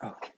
Okay.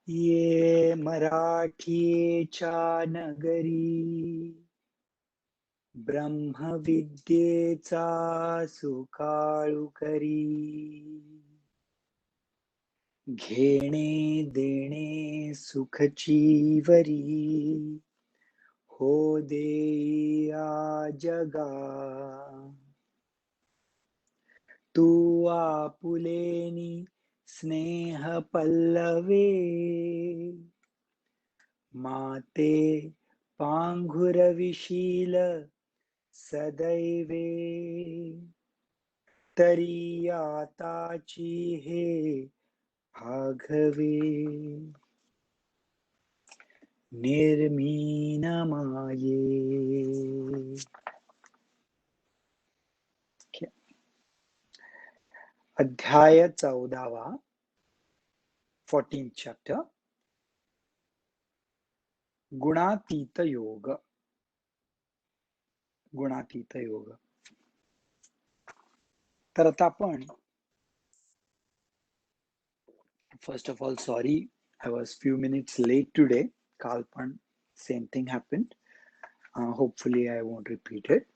ये मराठीच्या नगरी ब्रह्मविद्येचा सुकाळू करी घेणे देणे सुखचीवरी हो दे या जगा तू आपुलेनी स्नेह पल्लवे माते पांघुरविशील सदैवे तरी आताची हे भागवे निर्मीन माये. अध्याय 14वा 14th chapter गुणातीत योग. गुणातीत योग. तर आता आपण first of all sorry I was few minutes late today. काल पण same thing happened. Hopefully I won't repeat it.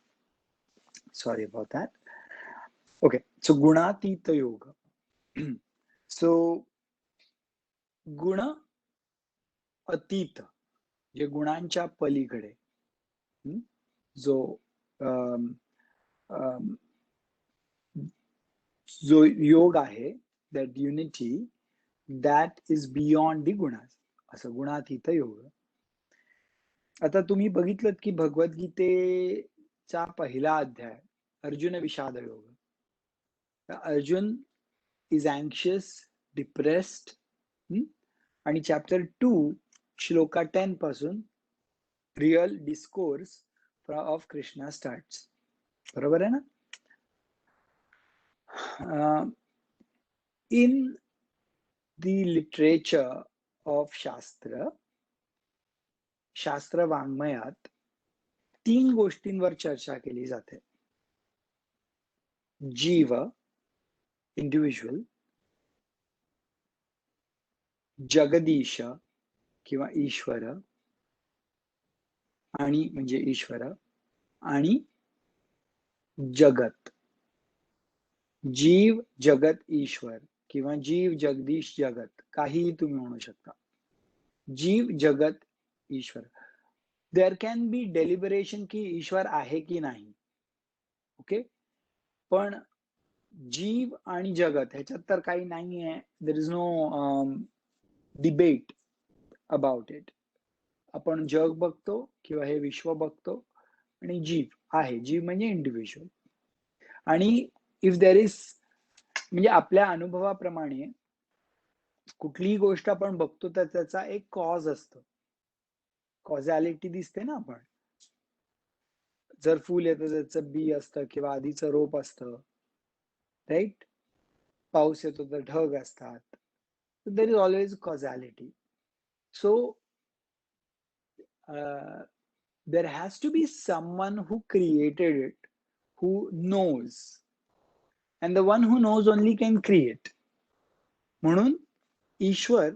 Sorry about that. Okay, so गुणातीत योग. So गुण अतीत जे गुणांच्या पलीकडे जो जो योग आहे that unity that is beyond the gunas असं गुणातीत योग. आता तुम्ही बघितलं की भगवद्गीतेचा पहिला अध्याय अर्जुन विषाद योग. अर्जुन is anxious, depressed, आणि चॅप्टर 2 श्लोका 10 पासून real discourse of Krishna starts. बरोबर आहे ना? इन द लिटरेचर ऑफ शास्त्र वाङ्मयात 3 गोष्टींवर चर्चा केली जाते. जीव इंडिव्हिज्युअल, जगदीश किंवा ईश्वर आणि म्हणजे ईश्वर आणि जगत. जीव जगत ईश्वर किंवा जीव जगदीश जगत काहीही तुम्ही म्हणू शकता. जीव जगत ईश्वर. देअर कॅन बी डेलिबरेशन की ईश्वर आहे की नाही. ओके, पण जीव आणि जगत ह्याच्यात तर काही नाही आहे. There is no debate about it. आपण जग बघतो किंवा हे विश्व बघतो आणि जीव आहे. जीव म्हणजे इंडिव्हिज्युअल. आणि इफ देर इज म्हणजे आपल्या अनुभवाप्रमाणे कुठलीही गोष्ट आपण बघतो तर त्याचा एक कॉज असतो. कॉझॅलिटी दिसते ना. आपण जर फुल येतं त्याचं बी असतं किंवा आधीचं रोप असतं, राईट. पाऊस येतो तर ढग असतात. There is always causality. So there has to be someone who created it, who knows, and the one who knows only can create. म्हणून ईश्वर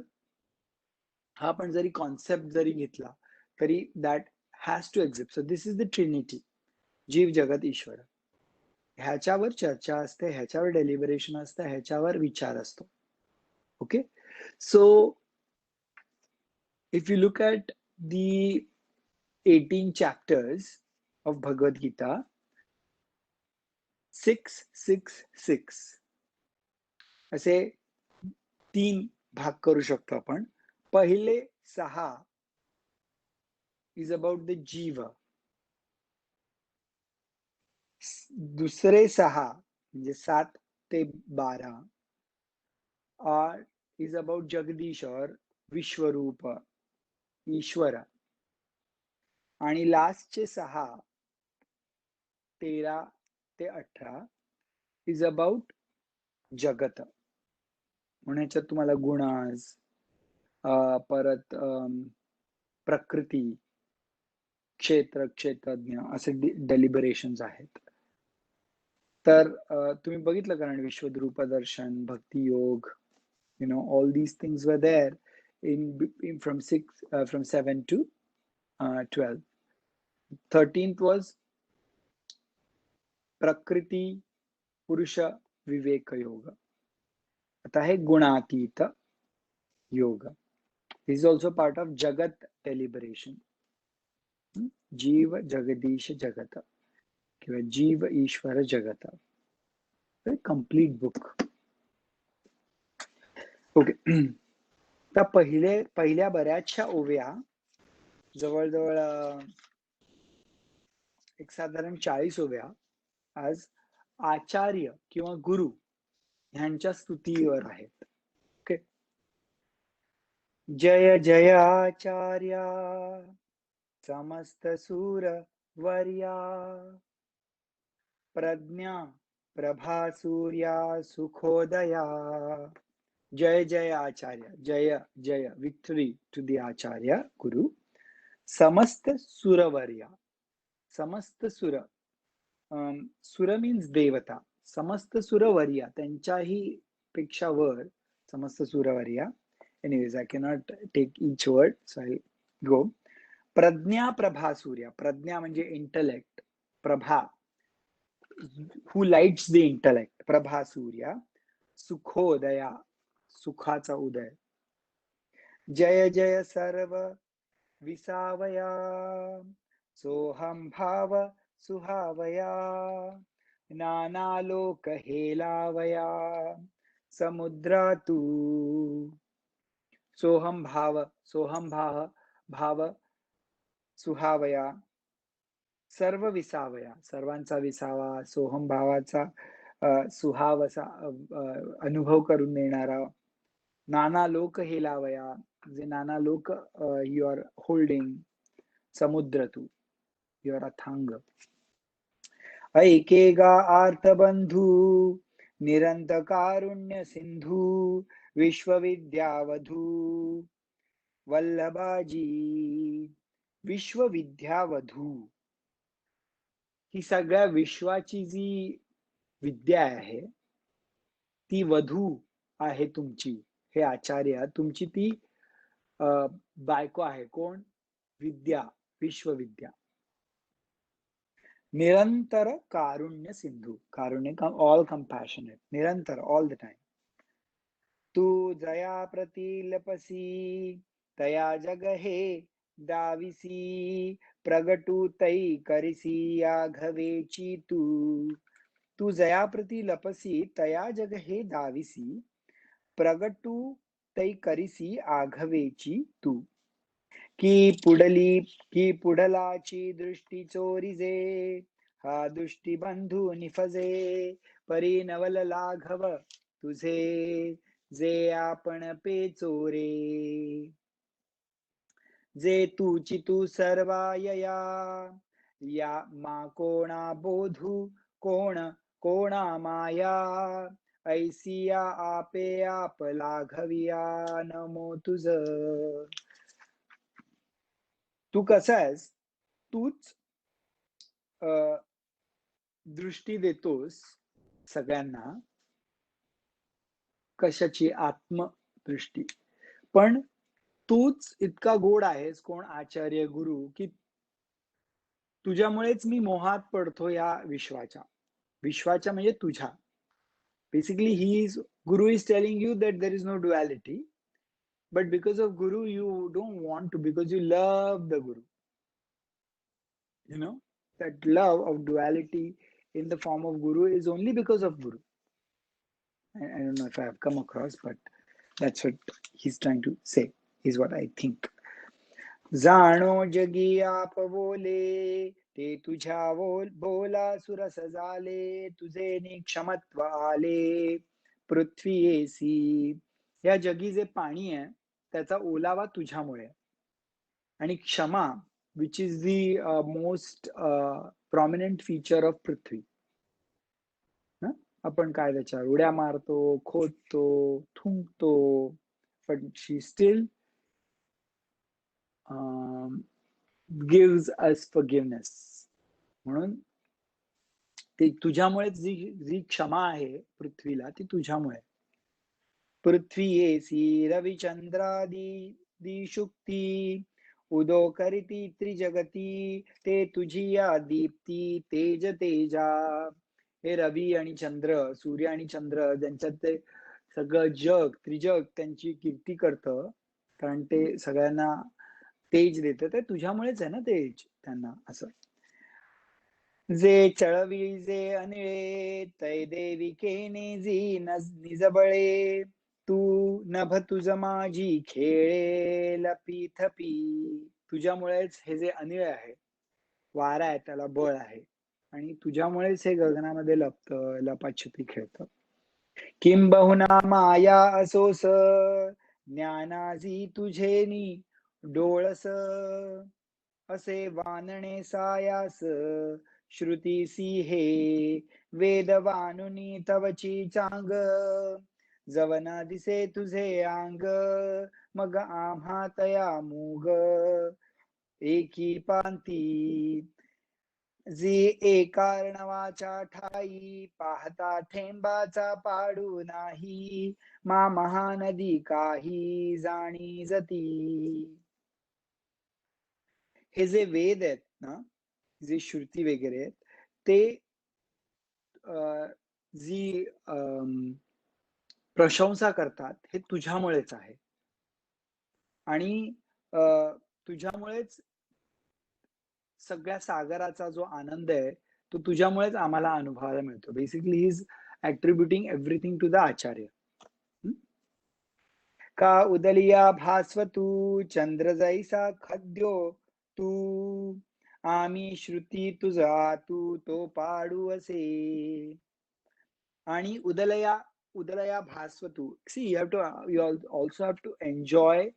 हा पण जरी कॉन्सेप्ट जरी घेतला तरी that has to exist. So this is the trinity, जीव जगत ईश्वर. ह्याच्यावर चर्चा असते, ह्याच्यावर डेलिबरेशन असतं, ह्याच्यावर विचार असतो. Okay, so if you look at the 18 chapters of Bhagavad Gita, 666 असे 3 भाग करू शकतो आपण. पहिले 6 is about the जीव, दुसरे 6 म्हणजे 7 ते 12 is about जगदीश और विश्वरूप, ईश्वर. आणि लास्टचे 6 13 ते 18 is about जगत. म्हणून याच्यात तुम्हाला गुणाज, परत प्रकृती, क्षेत्र, क्षेत्रज्ञ असे डेलिबरेशन्स आहेत. तर तुम्ही बघितलं कारण विश्वरूप दर्शन, भक्ती योग, all these things were there in from 7 to 12. 13th was प्रकृती पुरुष विवेक योग. आता हे गुणातीत योग. This is also part of Jagat deliberation. जीव जगदीश जगत किंवा जीव ईश्वर जगत. Complete book. ओके, तर पहिल्या बऱ्याचशा ओव्या जवळजवळ एक साधारण 40 ओव्या आज आचार्य किंवा गुरु ह्यांच्या स्तुतीवर आहेत. ओके, जय जय आचार्य समस्त सूर वर्या, प्रज्ञा प्रभा सूर्या सुखोदया. जय जय आचार्य, जय जय, विक्ट्री टू द आचार्य गुरु. समस्त सुरवर्या, समस्त सुर, सुर मीन्स देवता, समस्त सुरवर्या त्यांच्याही पेक्षा वर समस्त सुरवर्या. Anyways I cannot take each word, so I go. प्रज्ञा प्रभा सूर्या, प्रज्ञा म्हणजे इंटलेक्ट, प्रभा who lights the intellect, प्रभा सूर्या, सुखोदया सुखाचा उदय. जय जय सर्व विसावया, सोहम भाव सुहावया, नानालोक हेलावया, समुद्रा तू. सोहम भाव, सोहम भाव सुहावया, सर्व विसावया सर्वांचा विसावा, सोहम भावाचा सुहावसा अनुभव करून देणारा, नाना लोक हेलावया, जे नाना लोक यू आर होल्डिंग, समुद्र तू, यू आर अथांग. ऐकेगा आर्तबंधू निरंत कारुण्य सिंधू, विश्वविद्यावधू वल्लभाजी. विश्वविद्यावधू ही सगळ्या विश्वाची जी विद्या आहे ती वधू आहे तुमची, हे आचार्य तुमची ती बायको आहे. कोण? विद्या, विश्वविद्या. निरंतर कारुण्य सिंधू, कारुण्य ऑल कंपॅशनेट, निरंतर ऑल द टाइम. तू जया प्रतिलपसी तया जग हे दाविसी, प्रगटू तै करिसी आघवेची तू. तू जयाप्रती लपसी तया जग हे दाविसी, प्रगटू तै करिसी आघवेची तू. की पुढलाची दृष्टी चोरीजे, हा दृष्टी बंधू निफजे, परी नवल लाघव तुझे, जे आपण पेचोरे. जे तूची तू सर्वायया, या मा कोणा बोधू, कोणा माया, ऐसिया आपे आप लाघविया, नमो तुझ. तू कसा आहेस? तूच दृष्टी देतोस सगळ्यांना. कशाची? आत्मदृष्टी. पण तूच इतका गोड आहेस, कोण आचार्य गुरु, की तुझ्यामुळेच मी मोहात पडतो या विश्वाच्या म्हणजे तुझ्या. Basically Guru is telling you that there is no duality, but because of Guru you don't want to, because you love the Guru. You know, that love of duality in the form of Guru is only because of Guru. I don't know if I have come across, but that's what he's trying to say, is what I think. जाणो जगी आप बोले, ते तुझ्या बोला सुरस झाले, तुझे निक्षमत्व आले पृथ्वी येसी. या जगी जे पाणी आहे त्याचा ओलावा तुझ्यामुळे, आणि क्षमा which is the most prominent feature of Prithvi. आपण काय त्याच्या उड्या मारतो, खोदतो, थुंकतो, पण she still gives us forgiveness. म्हणून ते तुझ्यामुळे जी क्षमा आहे पृथ्वीला, ती तुझ्यामुळे. पृथ्वी येसी रविचंद्रादी दिशुक्ती, उदो करीती त्रिजगती, ते तुझी या दीप्ती तेज तेजा. हे रवी आणि चंद्र, सूर्य आणि चंद्र, ज्यांच्यात ते सगळं जग त्रिजग त्यांची कीर्ती करतं, कारण ते सगळ्यांना तेज देत, ते तुझ्यामुळेच आहे ना तेज त्यांना. असं जे चळवी जे अनिळे, तै देविकेने जी निजबळे, तू नभ तुझ माझी खेळे लपी थपी. तुझ्यामुळेच हे जे अनिळ आहे, वारा आहे, त्याला बळ आहे, आणि तुझ्यामुळेच हे गगनामध्ये लपत, लपाछपी खेळत. किंबहुना माया असोस, ज्ञानाजी तुझेनी डोळस, असे वानणे सायास श्रुतीसी हे, वेद वानुनी तवची चांग, जवना दिसे तुझे आंग, मग आम्हा तया मूग एकी पांती. जी एकार्णवाच्या ठाई, पाहता ठेंबाचा पाडू नाही, मा महानदी काही जाणी जती. हे जे वेद आहेत ना, जे श्रुती वगैरे आहेत, ते जी प्रशंसा करतात, हे तुझ्यामुळेच आहे, आणि तुझ्यामुळेच सगळ्या सागराचा जो आनंद आहे तो तुझ्यामुळेच आम्हाला अनुभवायला मिळतो. Basically he is attributing everything to the acharya. का उदलिया भास्वतू, चंद्र जैसा खद्यो तू, आम्ही श्रुती तुझा तू तो पाडू असे. आणि उदलया भास्वतू, C you also have to enjoy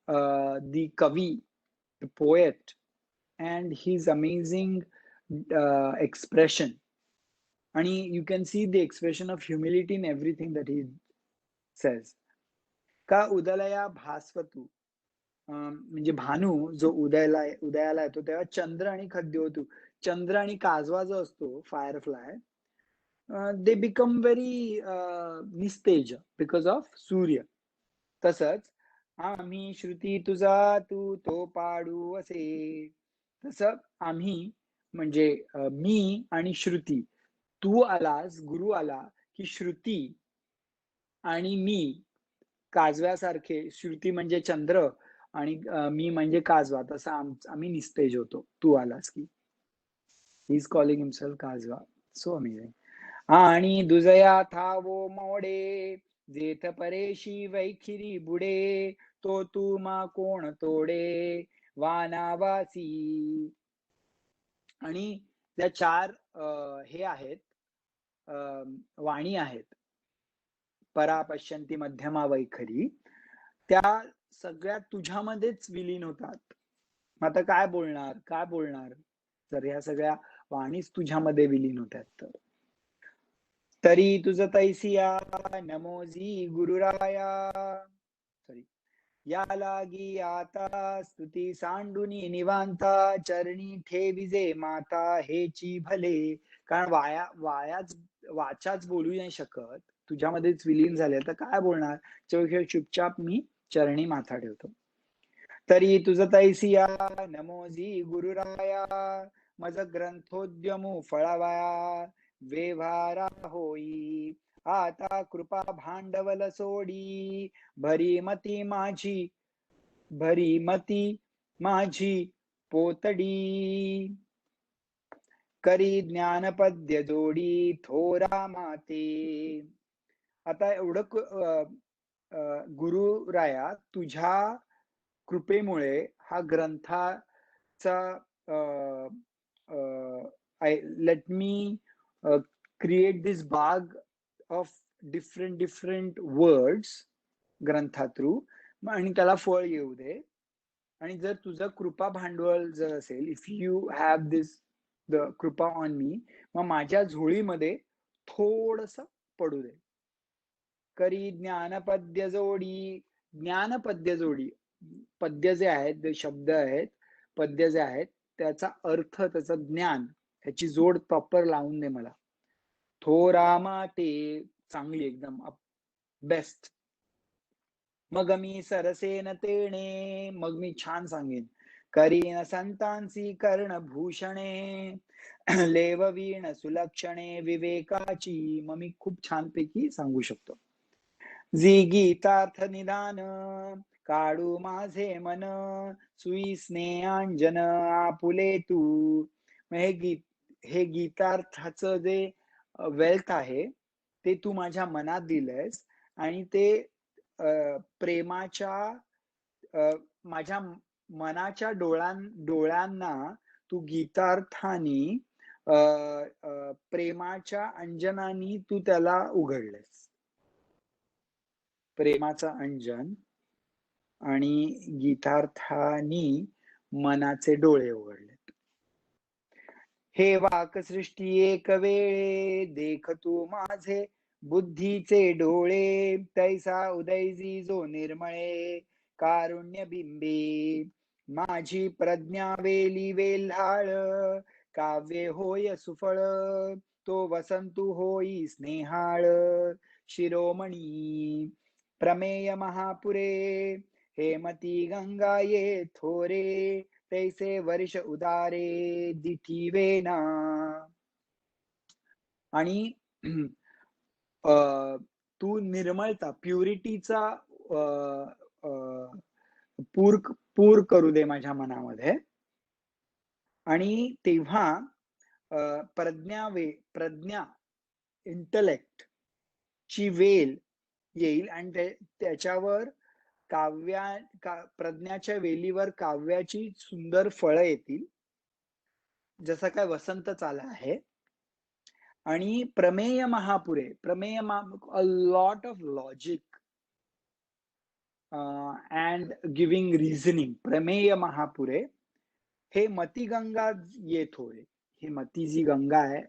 the kavi, the poet, and his amazing expression. And you can see the expression of humility in everything that he says. का उदलया भास्वतू, म्हणजे भानू जो उदयाला येतो तेव्हा चंद्र आणि खद्योतू, चंद्र आणि काजवा जो असतो फायरफ्लाय, they become very निस्तेज बिकॉज ऑफ सूर्य. तसंच आम्ही श्रुती तुझा तू तो पाडू असे. तसं आम्ही म्हणजे मी आणि श्रुती, तू आलास, गुरु आला की श्रुती आणि मी काजव्यासारखे, श्रुती म्हणजे चंद्र आणि मी म्हणजे काजवा, तसं आम्ही निस्तेज होतो तू आलास की. He is calling himself kajwa. So amazing. आणि दुजया थावो मोडे, जेथ परेशी वैखिरी बुडे, तो तू मा कोण तोडे वानावासी. आणि त्या चार हे आहेत, वाणी आहेत, परा पश्यंती मध्यमा वैखरी, त्या सगळ्या तुझ्यामध्येच विलीन होतात. मग आता काय बोलणार तर ह्या सगळ्या वाणीच तुझ्यामध्ये विलीन होतात. तर तरी तुझ तैसिया नमोजी गुरुराया, सॉरी, या लागी आता स्तुती सांडुनी निवांता, चरणी ठेविजे माता हेची भले. कारण वाचाच बोलू नाही शकत, तुझ्यामध्येच विलीन झाले, तर काय बोलणार. चुपचाप मी चरणी माथा ठेवतो. तरी तुझ तैसिया नमोजी गुरुराया, मज ग्रंथोद्यमो फळावाया, व्यवहारा होई आता कृपा भांडवल सोडी, भरी मती माझी पोतडी, करी ज्ञानपद्य जोडी थोरा माते. आता एवढं गुरुराया तुझ्या कृपेमुळे हा ग्रंथाचा लेट मी क्रिएट दिस बाग of different words Grantha through, आणि त्याला फळ येऊ दे. आणि जर तुझं कृपा भांडवल जर असेल, if you have this the कृपा ऑन मी, मग माझ्या झोळीमध्ये थोडस पडू दे. करी ज्ञानपद्य जोडी, ज्ञानपद्य जोडी, पद्य जे आहेत, जे शब्द आहेत, पद्य जे आहेत, त्याचा अर्थ, त्याचं ज्ञान, ह्याची जोड प्रॉपर लावून दे मला. थोरा माते, चांगली एकदम बेस्ट. मग मी सरसेन तेणे, मग मी छान सांगेन. करीन संतांची कर्णभूषणे, लेववीण सुलक्षणे विवेकाची, मग मी खूप छानपैकी सांगू शकतो. जी गीतार्थ निदान, काढू माझे मन, सुई स्नेहांजन आपुले तू. हे गीतार्थाचं जे वेल्थ आहे ते तू माझ्या मनात दिलंयस, आणि ते प्रेमाच्या माझ्या मनाच्या डोळ्यांना तू गीतार्थानी प्रेमाच्या अंजनानी तू त्याला उघडलेस. प्रेमाचं अंजन आणि गीतार्थानी मनाचे डोळे उघडलेत. हे वाक सृष्टी एक वेळे, देख तू माझे बुद्धीचे डोळे, तैसा उदयजी जो निर्मळे कारुण्य बिंबे. माझी प्रज्ञा वेली वेल्हाळ, काव्य होय सुफळ, तो वसंतू होई स्नेहाळ शिरोमणी. प्रमेय महापुरे, हेमती गंगा ये थोरे, तैसे वर्ष उदारे दिठी वेना. आणि तू निर्मळता, प्युरिटीचा पूर करू दे माझ्या मनामध्ये. आणि तेव्हा प्रज्ञा इंटलेक्ट ची वेल येईल, आणि त्याच्यावर प्रज्ञाच्या वेलीवर काव्याची सुंदर फळं येतील, जसं काय वसंत चाला आहे. आणि प्रमेय महापुरे, अ lot of logic and giving reasoning. प्रमेय महापुरे, हे मती गंगा येत होय. ही मती जी गंगा आहे,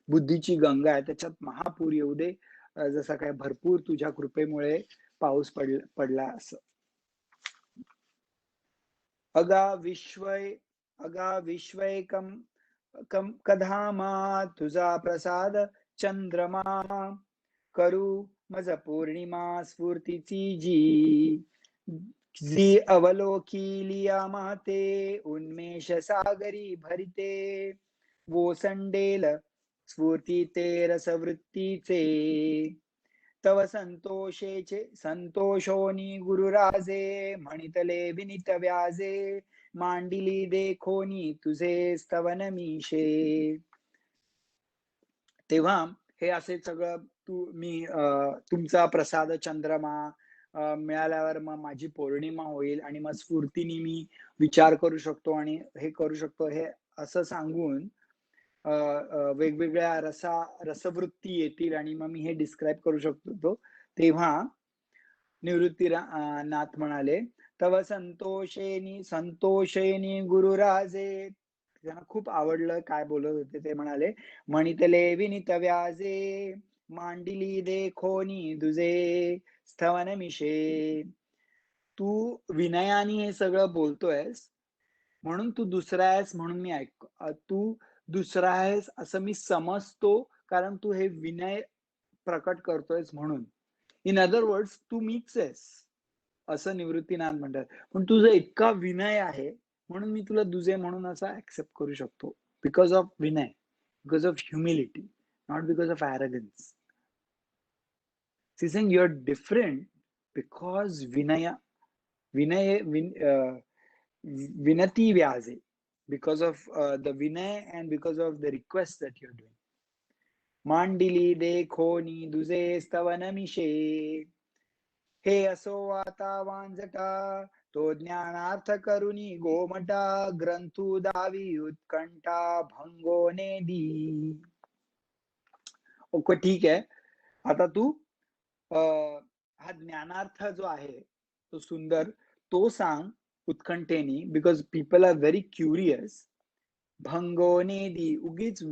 बुद्धीची गंगा आहे, त्याच्यात महापूर येऊ दे, जसं काय भरपूर तुझ्या कृपेमुळे पाऊस पडला असं. अगा विश्वय कधामा, तुझा प्रसाद चंद्रमा, करू मज पौर्णिमा स्फूर्तीची जी अवलोकिलिया माते, उन्मेष सागरी भरिते, वोसंडेल स्फूर्ती ते रसवृत्तीचे. तव संतोषोनी गुरुराजे, म्हणितले विनित व्याजे, मांडिली देखोनी तुझे स्तवन मीशे. तेव्हा हे असे सगळं तुमचा प्रसाद चंद्रमा मिळाल्यावर मग माझी पौर्णिमा होईल, आणि मग स्फूर्तीने मी विचार करू शकतो आणि हे करू शकतो, हे असं सांगून वेगवेगळ्या रसवृत्ती येतील, आणि मग मी हे डिस्क्राईब करू शकतो. तेव्हा निवृत्तीनाथ म्हणाले, तव संतोषेनी गुरुराजे. त्यांना खूप आवडलं काय बोलत होते ते. म्हणाले, म्हणितले विनित व्याजे, मांडिली देखोनी दुजे स्थवन मिशे. तू विनयाने हे सगळं बोलतोयस, म्हणून तू दुसरा आहेस म्हणून मी तू दुसरा आहेस असं मी समजतो, कारण तू हे विनय प्रकट करतोयस म्हणून. इन अदर वर्ड्स, तू मीच आहेस. असं निवृत्तीनाथ म्हणतात. पण तुझा इतका विनय आहे म्हणून मी तुला दुजे म्हणून असं ऍक्सेप्ट करू शकतो. Because of Vinay, because of humility, not because of arrogance. She's saying you're different because vinati vyaze, because of the vinay and because of the request that you're doing. मांडिली देखोनी दुजे स्तवनमिषे, हे असो आता वांजटा, तो ज्ञानार्थ करुणी गोमटा, ग्रंथू दावी उत्कंठा भंगो नेदी. ओके, ठीक आहे. आता तू हा ज्ञानार्थ जो आहे तो सुंदर तो सांग उत्कंठेनी, because people are very curious. भंगोनेदी, उगीच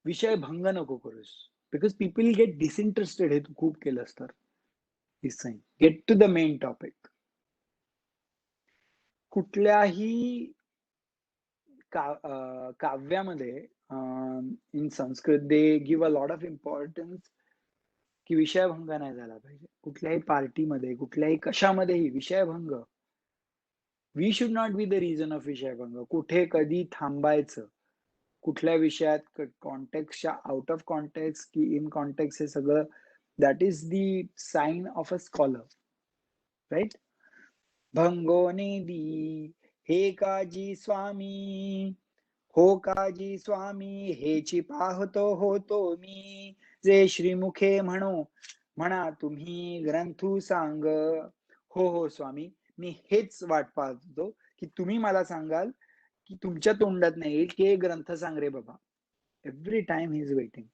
विषय भंग नको करूस, बिकॉज पीपल गेट डिसइंटरेस्टेड. हे तू खूप केलंस तर. Is saying get to the main topic. कुठल्याही काव्यामध्ये in Sanskrit they give a lot of importance की विषयभंग नाही झाला पाहिजे. कुठल्याही पार्टीमध्ये, कुठल्याही कशामध्येही विषयभंग, we should not be the reason of vishaybhang. कुठे कधी थांबायचं, कुठल्या विषयात कॉन्टेक्स्टच्या आउट ऑफ कॉन्टेक्स्ट की इन कॉन्टेक्स्ट, हे सगळं that is the sign of a scholar, right. भंगोने दी हे काजी स्वामी, हो काजी स्वामी हेची पाहतो होतो मी, जे श्रीमुखे म्हणा तुम्ही ग्रंथू सांग. हो हो स्वामी, मी हेच वाट पाहतो की तुम्ही मला सांगाल की तुमच्या तोंडात नाही येईल की ग्रंथ सांग रे बाबा. Every time he is waiting.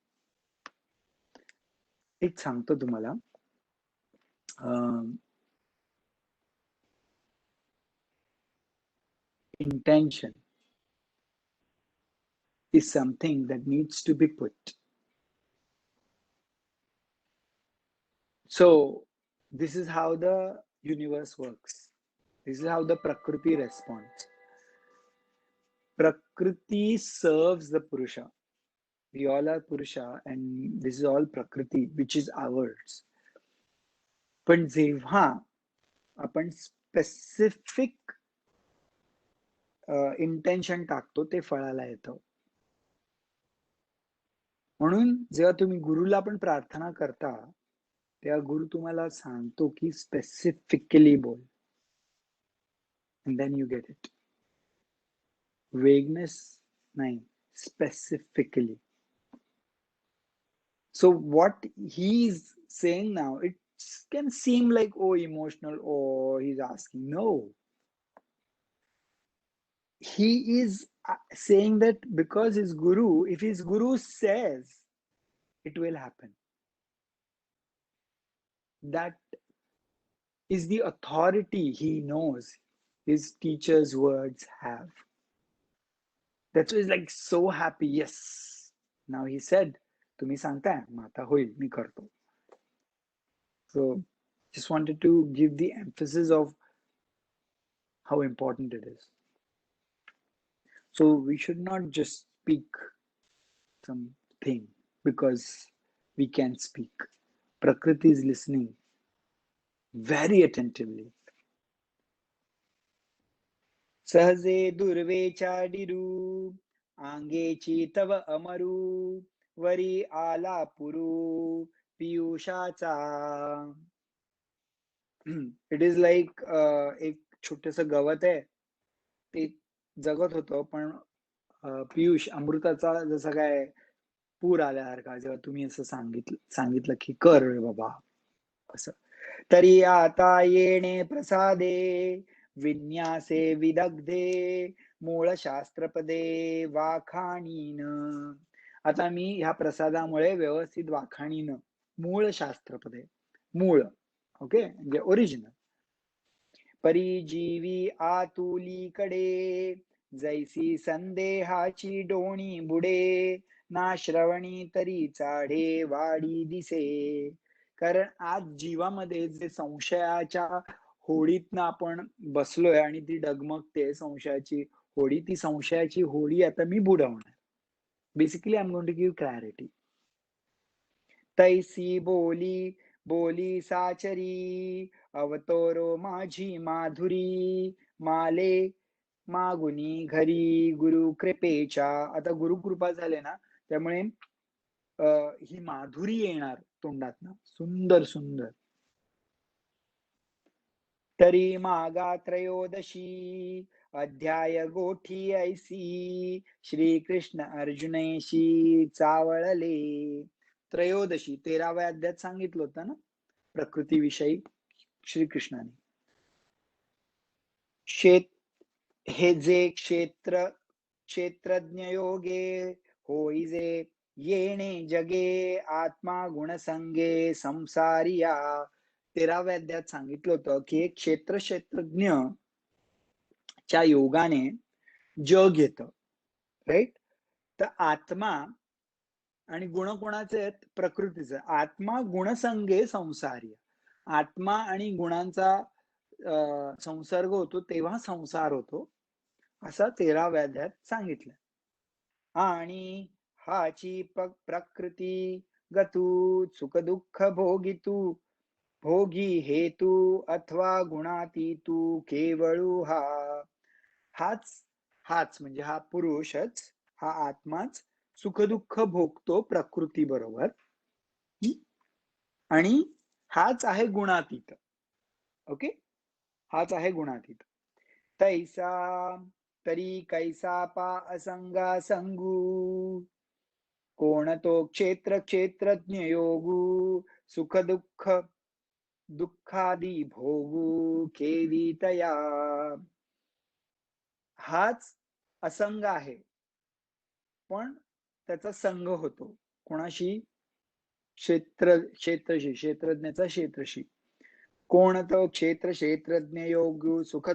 एक सांगतो तुम्हाला, intention is something that needs to be put. So this is how the universe works. This is how the Prakriti responds. Prakriti serves the Purusha. We all are Purusha and this is all Prakriti, which is ours. पण जेव्हा आपण specific intention टाकतो ते फळाला येतं. म्हणून जेव्हा तुम्ही गुरुला पण प्रार्थना करता तेव्हा गुरु तुम्हाला सांगतो की स्पेसिफिकली बोल, and then you get it. Vagueness नाही, specifically. So what he's saying now, it can seem like, oh, emotional, oh, he's asking. No, he is saying that because his guru, if his guru says, it will happen. That is the authority he knows his teacher's words have. That's why he's like so happy. Yes, now he said, तुम्ही सांगताय मग आता होईल, मी करतो. So just wanted to give the emphasis of how important it is. So we should not just speak something because we can speak. Prakriti is listening very attentively. सहजे दुर्वेचाडिरू आंगेची तव अमरू, वरी आला पुरू पियुषाचा. इट इज लाईक एक छोटस गवत आहे, ते जगत होतं पण पियुष अमृताचा जसं काय पूर आल्यासारखा जेव्हा तुम्ही असं सांगितलं की कर रे बाबा असं. तरी आता येणे प्रसादे विन्यासे विदग्धे, मूळ शास्त्रपदे वाखाणीन. आता मी ह्या प्रसादामुळे व्यवस्थित वाखाणीन. मूळ शास्त्रपदे, मूळ, ओके, म्हणजे ओरिजिनल. परिजीवी आतुलीकडे जैसी संदेहाची डोणी बुडे, ना श्रवणी तरी चाढे वाडी दिसे. कारण आज जीवामध्ये जे संशयाच्या होडीतनं आपण बसलोय आणि ती डगमगते संशयाची होडी, ती संशयाची होडी आता मी बुडवणार. Basically I am going to give clarity. तैसी बोली बोली साचरी अवतोरो माझी माधुरी, माले मागुनी घरी गुरु कृपेच्या. आता गुरुकृपा झाले ना, त्यामुळे ही माधुरी येणार तोंडातनं, सुंदर सुंदर. तरी मागा त्रयोदशी अध्याय गोठी ऐसी, श्रीकृष्ण अर्जुनेशी चावळले. त्रयोदशी 13व्या अध्यायात सांगितलं होतं ना प्रकृतीविषयी श्रीकृष्णाने. हे जे क्षेत्रज्ञ योगे होईजे येणे जगे, आत्मा गुणसंगे संसारिया. 13व्या अध्यायात सांगितलं होतं की एक क्षेत्रज्ञ च्या योगाने जग येतं, राईट. तर आत्मा आणि गुण कोणाचे आहेत? प्रकृतीचे. आत्मा गुणसंगे संसार्य. आत्मा आणि गुणांचा संसर्ग होतो तेव्हा संसार होतो, असं 13व्या अध्यायात सांगितलं. आणि हाची प्रकृती गतू सुख दुःख भोगितू, भोगी हेतू अथवा गुणाती तू केवळू हा. हाच म्हणजे हा पुरुषच, हा आत्माच सुख दुःख भोगतो प्रकृती बरोबर, आणि हाच आहे गुणातीत. ओके, हाच आहे गुणातीत. तैसा तरी कैसा पा असंगा संगू, कोण तो क्षेत्रज्ञ योगू, सुख दुःख दुःखादी भोगू केवितया. हाच असंग आहे, पण त्याचा संग होतो कोणाशी? क्षेत्रज्ञाचा क्षेत्रशी. कोण तो क्षेत्रज्ञ योगू सुख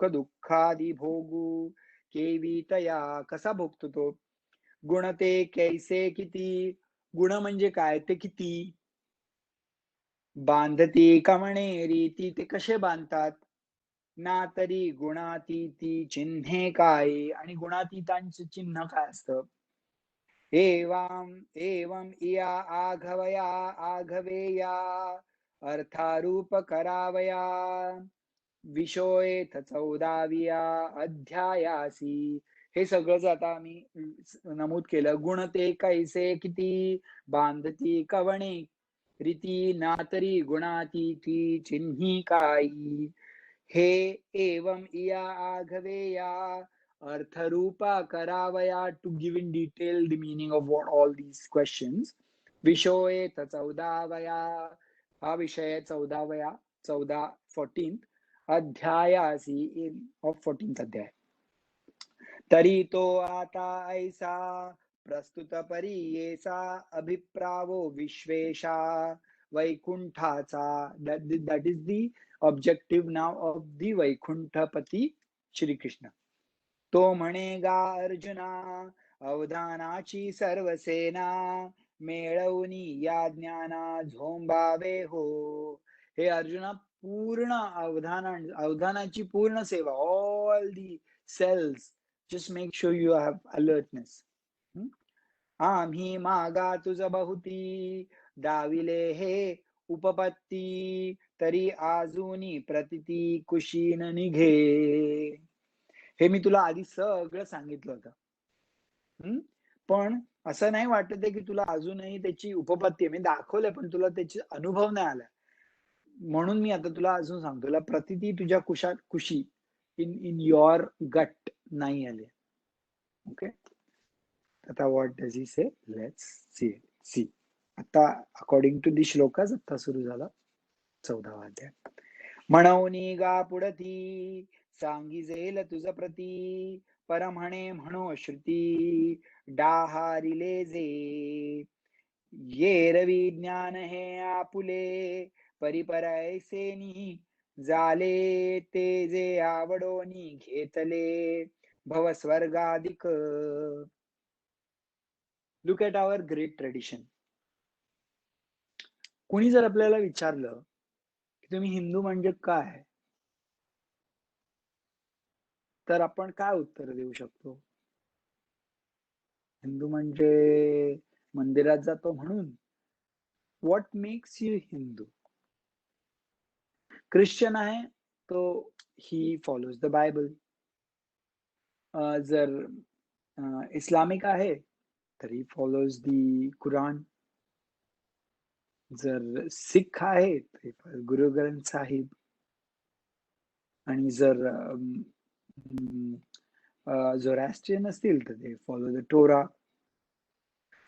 दुःखादी भोगू केवितया. कसा भोगतो तो? गुण ते कैसे किती, गुण म्हणजे काय? ते किती. बांधती कमणे रीती, ते कसे बांधतात ना. तरी गुणातीती चिन्हे काय, आणि गुणातीतांचे चिन्ह काय असतं? एवं इया आघवेया अर्थारूप करावया, विषोयेथ 14व्या अध्यायासी. हे सगळंच आता मी नमूद केलं. गुण ते कैसे किती, बांधती कवणे रीती, ना तरी गुणातीती चिन्ही काही. हे एवं इया आघवेया अर्थरूपा करावया, to give in detail the meaning of what all these questions. विषोयेथ 14व्या, हा विषय 14 अध्यायासी, इन ऑफ 14th अध्याय. तरी तो आता ऐसा प्रस्तुत परियेसा, अभिप्रावो विश्वेशा वैकुंठाचा. दॅट इज द ऑब्जेक्टिव्ह नाव ऑफ द वैकुंठपती श्रीकृष्ण. तो म्हणेगा अर्जुना अवधानाची सर्व सेना, मेळवणी या ज्ञाना झोंबावे हो. हे अर्जुना, पूर्ण अवधानाची पूर्ण सेवा, all the cells, just make sure you have alertness. आम्ही मागा तुझ बहुती दाविले हे उपपत्ती, तरी आजुनी प्रतिती कुशीन निघे. हे मी तुला आधी सगळं सांगितलं होतं, पण असं नाही वाटत आहे की तुला अजूनही त्याची उपपत्ती मी दाखवलंय, पण तुला त्याची अनुभव नाही आला. म्हणून मी आता तुला अजून सांगतो, तुला प्रतिती तुझ्या कुशी इन युअर गट नाही आले. ओके, आता what does he say, let's see. आता अकॉर्डिंग टू दी श्लोकाज आता सुरू झाला 14वा अध्याय. म्हणूनी गा पुढती सांगिजेल तुझ प्रती, परम्हणे म्हणो श्रुती डाहारिले जे. ये रवी ज्ञान हे आपुले परिपरायसेनी, झाले ते जे आवडोनी घेतले भव स्वर्गाधिक. Look at our great tradition. कुणी जर आपल्याला विचारलं की तुम्ही हिंदू म्हणजे काय, तर आपण काय उत्तर देऊ शकतो? हिंदू म्हणजे मंदिरात जातो म्हणून. What makes you Hindu? Christian आहे तो ही फॉलोज द बायबल. जर इस्लामिक आहे तर ही फॉलोज दी कुरान. जर सिख आहे तर गुरु ग्रंथ साहिब. आणि जर झोरॅस्ट्रियन असतील तर they follow the Torah.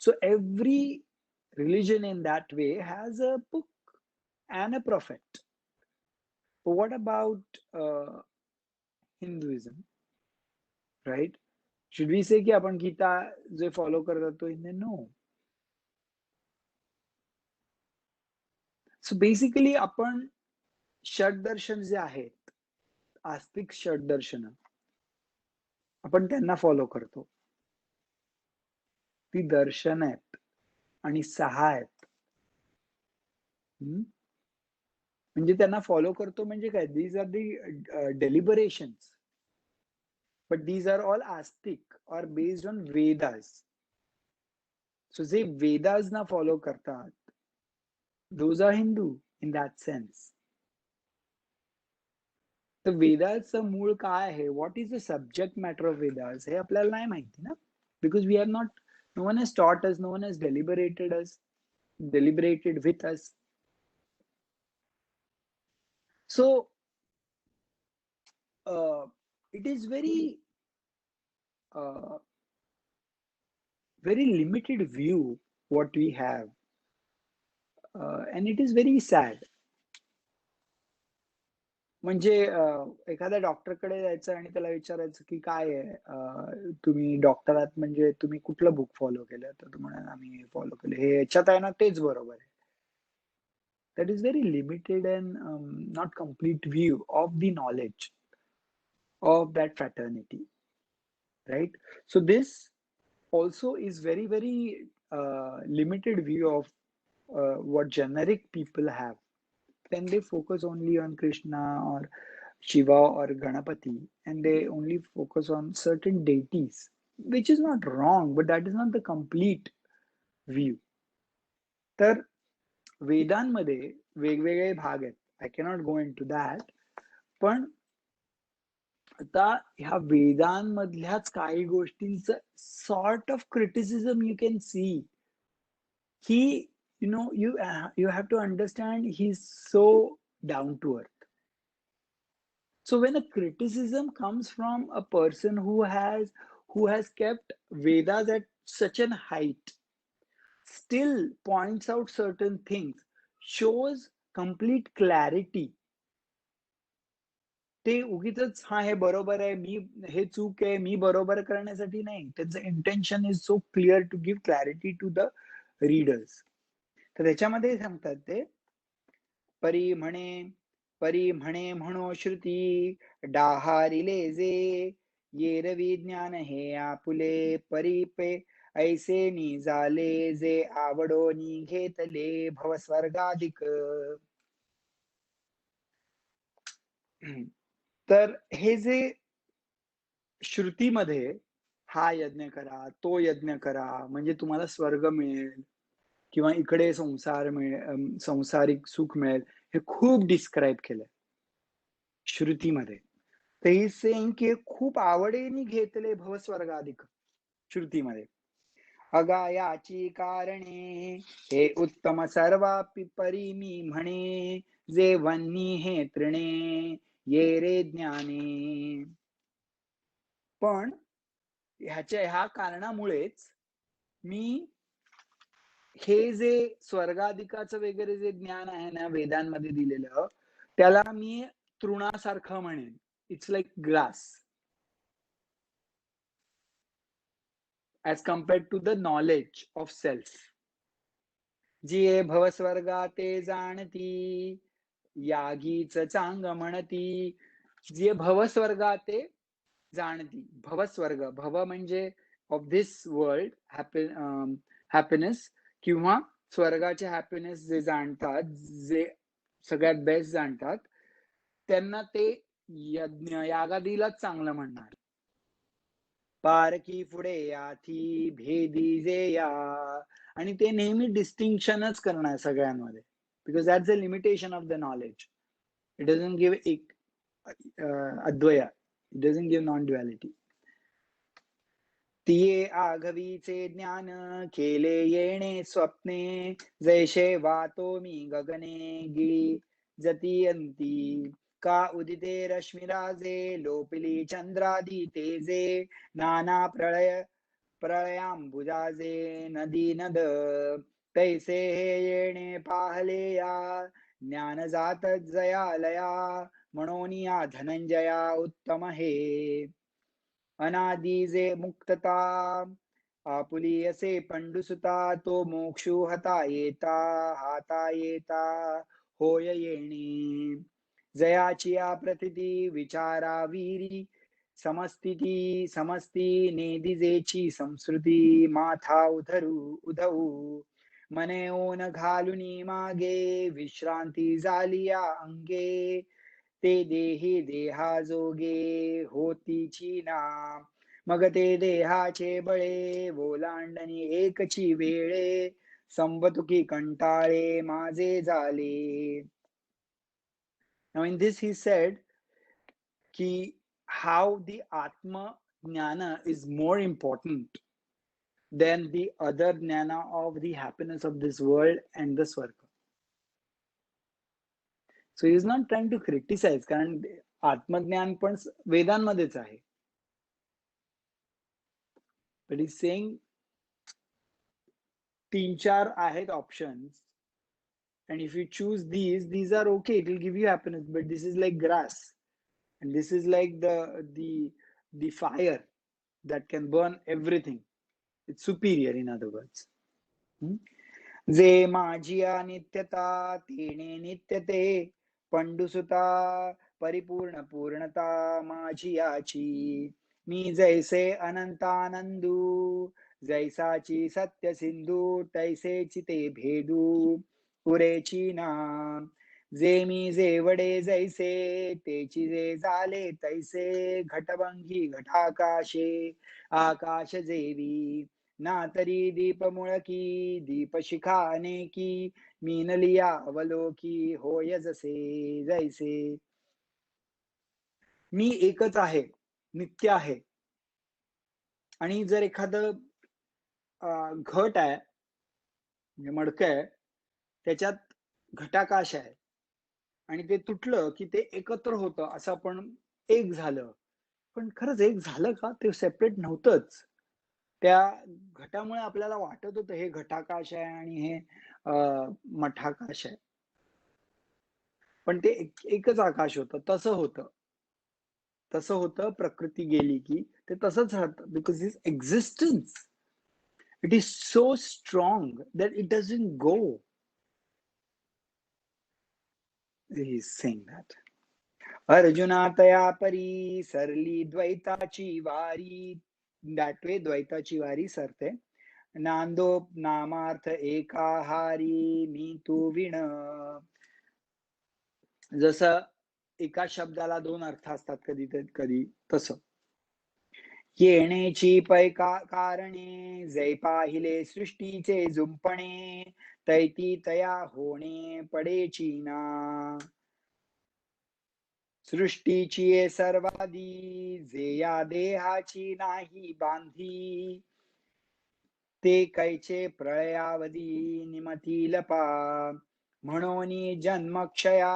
So every religion in that way has a book and a prophet. But what about Hinduism, right? Should we say की आपण गीता जे फॉलो करत तो हिंदी? नो. सो बेसिकली आपण षटदर्शन जे आहेत, आस्तिक षटदर्शन, आपण त्यांना फॉलो करतो. ती दर्शन आहेत आणि 6 आहेत. म्हणजे त्यांना फॉलो करतो म्हणजे काय? These are the deliberations. But these are all astik और बेस्ड ऑन वेदास. सो जे वेदास ना फॉलो करतात, those are Hindu in that sense. तर वेदाचं मूळ काय आहे? What is the subject matter of Vedas? हे आपल्याला नाही माहिती ना. Because we have not, no one has taught us, no one has deliberated with us. So it is very limited view what we have, and it is very sad. म्हणजे एखाद्या डॉक्टरकडे जायचं आणि त्याला विचारायचं की काय आहे, तुम्ही डॉक्टर आहात म्हणजे तुम्ही कुठलं बुक फॉलो केलं? तर तो म्हणाला आम्ही फॉलो केलं, हे याच्यात आहे ना तेच बरोबर आहे. That is very limited and not complete view of the knowledge of that fraternity, right? So this also is very limited view of what generic people have. Then they focus only on Krishna or Shiva or Ganapati, and they only focus on certain deities, which is not wrong, but that is not the complete view. तर वेदांमध्ये वेगवेगळे भाग आहेत. I cannot go in to that. पण आता ह्या वेदांमधल्याच काही गोष्टींचं sort of criticism you can see. ही you have to understand he's so down to earth. So when a criticism comes from a person who has kept Vedas at such an height, still points out certain things, shows complete clarity. ते उगीच हा हे बरोबर आहे, मी हे चूक आहे, मी बरोबर करण्यासाठी नाही. त्यांचं intention is so clear to give clarity to the readers. तर त्याच्यामध्ये सांगतात ते परी म्हणे म्हणो श्रुती डाहारिले जे ये रवी ज्ञान हे आपुले परीपे ऐसे नि झाले जे आवडो नि घेतले भवस्वर्गाधिक. तर हे जे श्रुतीमध्ये हा यज्ञ करा, तो यज्ञ करा म्हणजे तुम्हाला स्वर्ग मिळेल किंवा इकडे संसारिक सुख मिळेल, हे खूप डिस्क्राईब केलंय श्रुतीमध्ये. तर ही सेइंग की खूप आवडीने घेतले भवस्वर्गाधिक श्रुतीमध्ये. अगायाची कारणे हे उत्तम सर्वापि परी मी म्हणे जे वन्नी हे तृणे ये रे ज्ञाने. पण ह्या कारणामुळेच मी हे जे स्वर्गाधिकाचं वगैरे जे ज्ञान आहे ना वेदांमध्ये दिलेलं, त्याला मी तृणासारखं म्हणेन. It's like grass as compared to the knowledge of self. जिये भवस्वर्गा ते जाणती यागीच चांग म्हणती. जिये भवस्वर्गा ते जाणती. भवस्वर्ग, भव म्हणजे ऑफ दिस वर्ल्ड हॅपीनेस किंवा स्वर्गाचे हॅपीनेस जे जाणतात, जे सगळ्यात बेस्ट जाणतात, त्यांना ते यज्ञ यागादीलाच चांगलं म्हणणार. पारकी पुढे याथी भेदी जे या. आणि ते नेहमी डिस्टिंक्शनच करणार सगळ्यांमध्ये, because that's the limitation of the knowledge. It doesn't give advaya. It doesn't give non-duality. तिये आघवीचे ज्ञान केले येणे स्वप्ने, जैसे वातो मी गगने गिळी जतियंती. का उदिते रश्मिराजे लोपिली चंद्रादी तेजे, नाना प्रळयांबुजाजे नदी नद. तैसे हे येणे पाहले या, ज्ञान जात जयालया. म्हणून या धनंजया उत्तम हे, अनादी जे मुक्तता. आपुली असे पंडुसुता, तो मोक्षू हाता येता होय येणे. जयाची या प्रतिती विचारा वीरी, समस्ती नेदिजेची संस्कृती. माथा उधऊ मने ओन घालुनी मागे, विश्रांती झालिया अंगे. ते देही देहाजोगे होतीची ना, मग ते देहाचे बळे. ओलांडणी एकची वेळे, संवतुकी कंटाळे माझे झाले. Now in this he said ki how the Atma Jnana is more important than the other Jnana of the happiness of this world and the Swarga. So he is not trying to criticize, कारण आत्मज्ञान पण वेदांमध्येच आहे. But he's saying 3-4 आहेत options, and if you choose these are okay, it will give you happiness, but this is like grass, and this is like the fire that can burn everything. It's superior, in other words. जे माझिया नित्यता तिने नित्यते, पंडुसुता परिपूर्ण पूर्णता माझियाची. मी जैसे अनंतानंदू, जैसाची सत्य सिंधू. तैसेची ते भेदू पुरेची ना. जे मी जेवडे जैसे, तेची जे झाले तैसे. घटभंगी घटाकाशे आकाश जेवी, ना तरी दीप मुळकी दीपशिखा अनेकी. मीनलिया अवलोकी होय जसे जैसे. मी एकच आहे, नित्य आहे. आणि जर एखादं घट आहे, म्हणजे मडकं आहे, त्याच्यात घटाकाश आहे, आणि ते तुटलं की ते एकत्र होतं, असं आपण एक झालं. पण खरंच एक झालं का? ते सेपरेट नव्हतंच. त्या घटामुळे आपल्याला वाटत होतं हे घटाकाश आहे आणि हे मठाकाश आहे, पण ते एकच आकाश होतं. तसं होतं प्रकृती गेली की ते तसंच राहतं. Because this existence, it is so strong that it doesn't go. He is saying that. Arjuna तया परी सरली द्वैताची वारी. दॅट वे द्वैताची वारी सरते. नांदो नामार्थ एकाहारी, मी तू विण. जसं एका शब्दाला 2 अर्थ असतात कधी तसं. येण्याची पैका कारणे, जै पाहिले सृष्टीचे जुंपणे. तैती तया होणे पडेची ना. सृष्टीची सर्वादी, जे या देहाची नाही बांधी. ते कैचे प्रळयावधी निमती लपा. म्हणून जन्मक्षया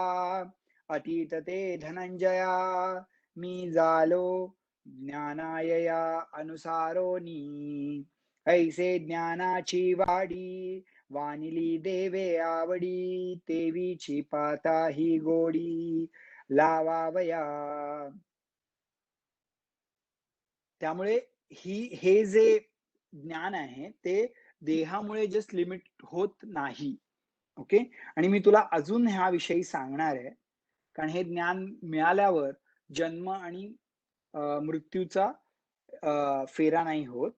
अतीत ते धनंजया. मी झालो ज्ञानायया अनुसारोनी. ऐसे ज्ञानाची वाडी, वानिली देवे आवडी. तेवीची पाता ही गोडी लावावया. त्यामुळे हे जे ज्ञान आहे ते देहामुळे जस्ट लिमिट होत नाही. ओके. आणि मी तुला अजून ह्या विषयी सांगणार आहे, कारण हे ज्ञान मिळाल्यावर जन्म आणि मृत्यूचा फेरा नाही होत.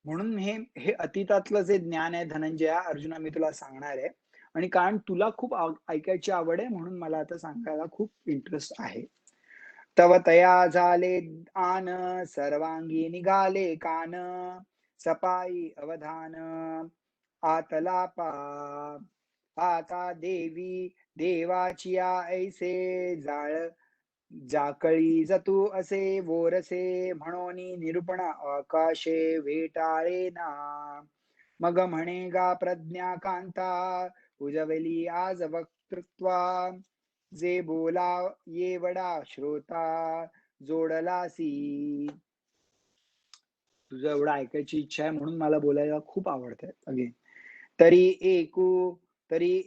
म्हणून हे अतीतातलं जे ज्ञान आहे धनंजया, अर्जुना, मी तुला सांगणार आहे. आणि कारण तुला खूप ऐकायची आवड आहे, म्हणून मला आता सांगायला खूप इंटरेस्ट आहे. तव तया झाले आन, सर्वांगी निघाले कान. सपाई अवधान आतलापा. आता देवी देवाचिया ऐसे जाळ जाकळी जतू असे वोरसे म्हणून निरूपण आकाशे वेटाळे ना मग म्हणे गा प्रज्ञा कांता उजवली आज वक्तृत्वा जे बोला ये वडा श्रोता जोडलासी. तुझं एवढं ऐकायची इच्छा आहे म्हणून मला बोलायला खूप आवडतंय. अगेन तरी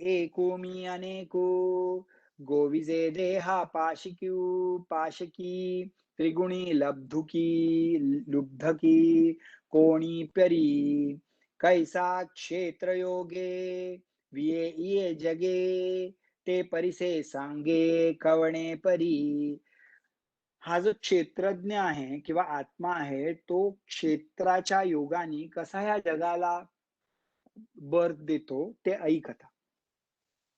एकू मी अनेकू गोविजे देहा पाशकी त्रिगुणी लुब्धकी कोणी परी कैसा क्षेत्र योगे विये इये जगे ते परिसे सांगे कवणे परी. हा जो क्षेत्रज्ञ आहे किंवा आत्मा आहे तो क्षेत्राच्या योगाने कसा ह्या जगाला बर्थ देतो ते ऐक आता.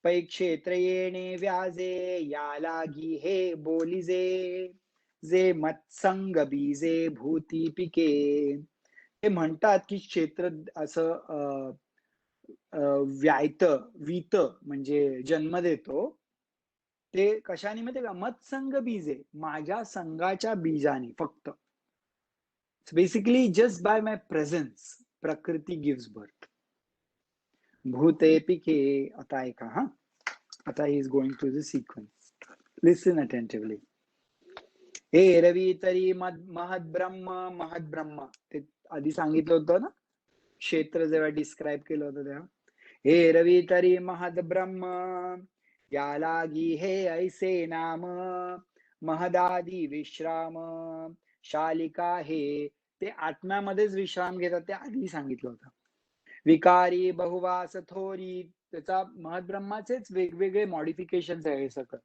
पै क्षेत्र येणे व्याजे या लागी हे बोलिजे जे मत्संग बीजे भूती पिके. ते म्हणतात की क्षेत्र असं व्यायत वीत म्हणजे जन्म देतो ते कशाने माहिती का मत्संग बीजे माझ्या संघाच्या बीजाने फक्त. Basically just by my presence prakriti gives birth. भूते पिके. आता ऐका हा. आता he is going to the sequence. Listen attentively. हे रवी तरी महद्ब्रह्म ते आधी सांगितलं होतं ना क्षेत्र जेव्हा डिस्क्राईब केलं होतं तेव्हा. हे रवी तरी महद्ब्रह्म या लागी हे ऐसे नाम महदादी विश्राम शालिका हे. ते आत्म्यामध्येच विश्राम घेतात ते आधी सांगितलं होतं. विकारी बहुवास थोरी त्याचा महद्ब्रह्माचेच वेगवेगळे मॉडिफिकेशन आहे सगळं.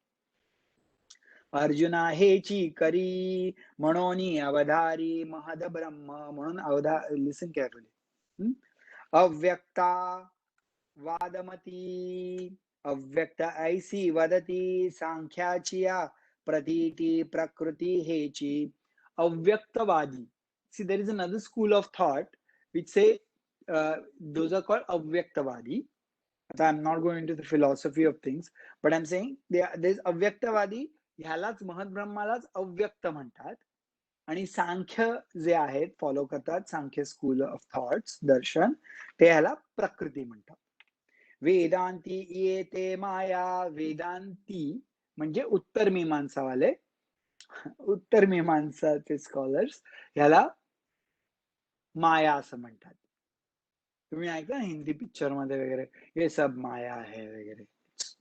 अर्जुना हेची करी म्हणून अवधारी महद ब्रह्म म्हणून लिसन केअरफुली. अव्यक्ता वादमती अव्यक्त ऐसी वदती सांख्याचिया प्रतीती प्रकृती हेची. अव्यक्तवादी. See there is another school of thought which say those are called avyaktavadi. आता I'm not going into the philosophy of things, but I'm saying there's अव्यक्तवादी. ह्यालाच महद्ब्रह्मालाच अव्यक्त म्हणतात. आणि सांख्य जे आहेत फॉलो करतात सांख्य स्कूल ऑफ थॉट्स दर्शन ते ह्याला प्रकृती म्हणतात. वेदांती येते माया. वेदांती म्हणजे उत्तर मीमांसावाले उत्तर मीमांसाचे स्कॉलर्स ह्याला माया असं म्हणतात. तुम्ही ऐका हिंदी पिक्चर मध्ये वगैरे हे सब माया आहे वगैरे.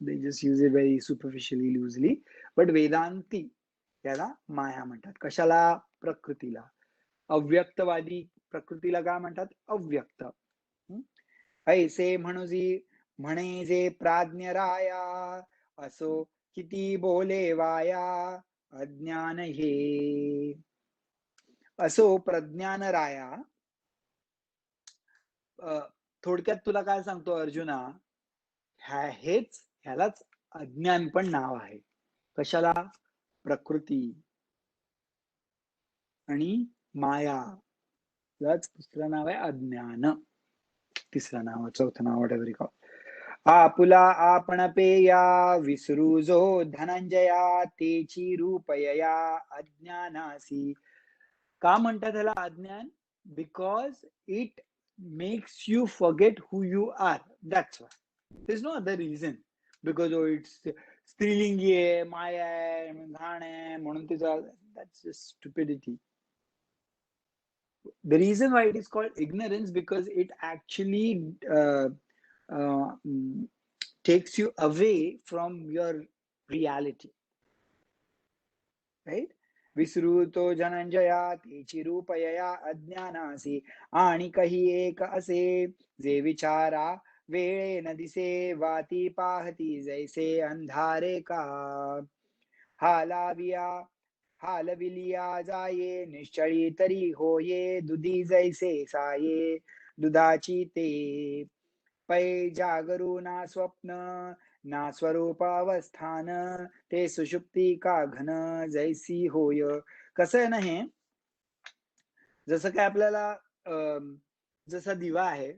they just use it very superficially loosely, but Vedanti याला माया म्हणतात. कशाला? प्रकृतीला. अव्यक्तवादी प्रकृतीला काय म्हणतात? अव्यक्त. ऐसे म्हणे जे प्राज्ञ राया असो किती बोले वाया अज्ञान हे. असो प्रज्ञान राया. थोडक्यात तुला काय सांगतो अर्जुना, हेच ह्यालाच अज्ञान पण नाव आहे. कशाला? प्रकृती आणि माया. याच दुसरं नाव आहे अज्ञान. तिसरं नाव चौथं नाव whatever you call. आपुला आपण पेया विसरू जो धनंजया तेची रूपया अज्ञानासी. का म्हणतात त्याला अज्ञान? Because it makes you forget who you are. That's why. There's no other reason. Because it's स्त्रीलिंगी आहे, माया आहे, घाण आहे म्हणून तिचा. That's just stupidity. The reason why it is called ignorance because it actually takes you away from your reality. Right? विसरू तो धनंजया तेची रूपया अज्ञानासी. आणि काही एक असे जे विचारा वेळे न दिसे वाती पाहती जैसे अंधारे का. हालविलिया जाये निश्चळी तरी होये दुधी जैसे साये दुधाची ते. पै जागरू ना स्वप्न ना स्वरूपावस्थान ते सुषुप्ती का घन जैसी होय. कसं आहे ना हे, जसं काय आपल्याला जसा दिवा आहे,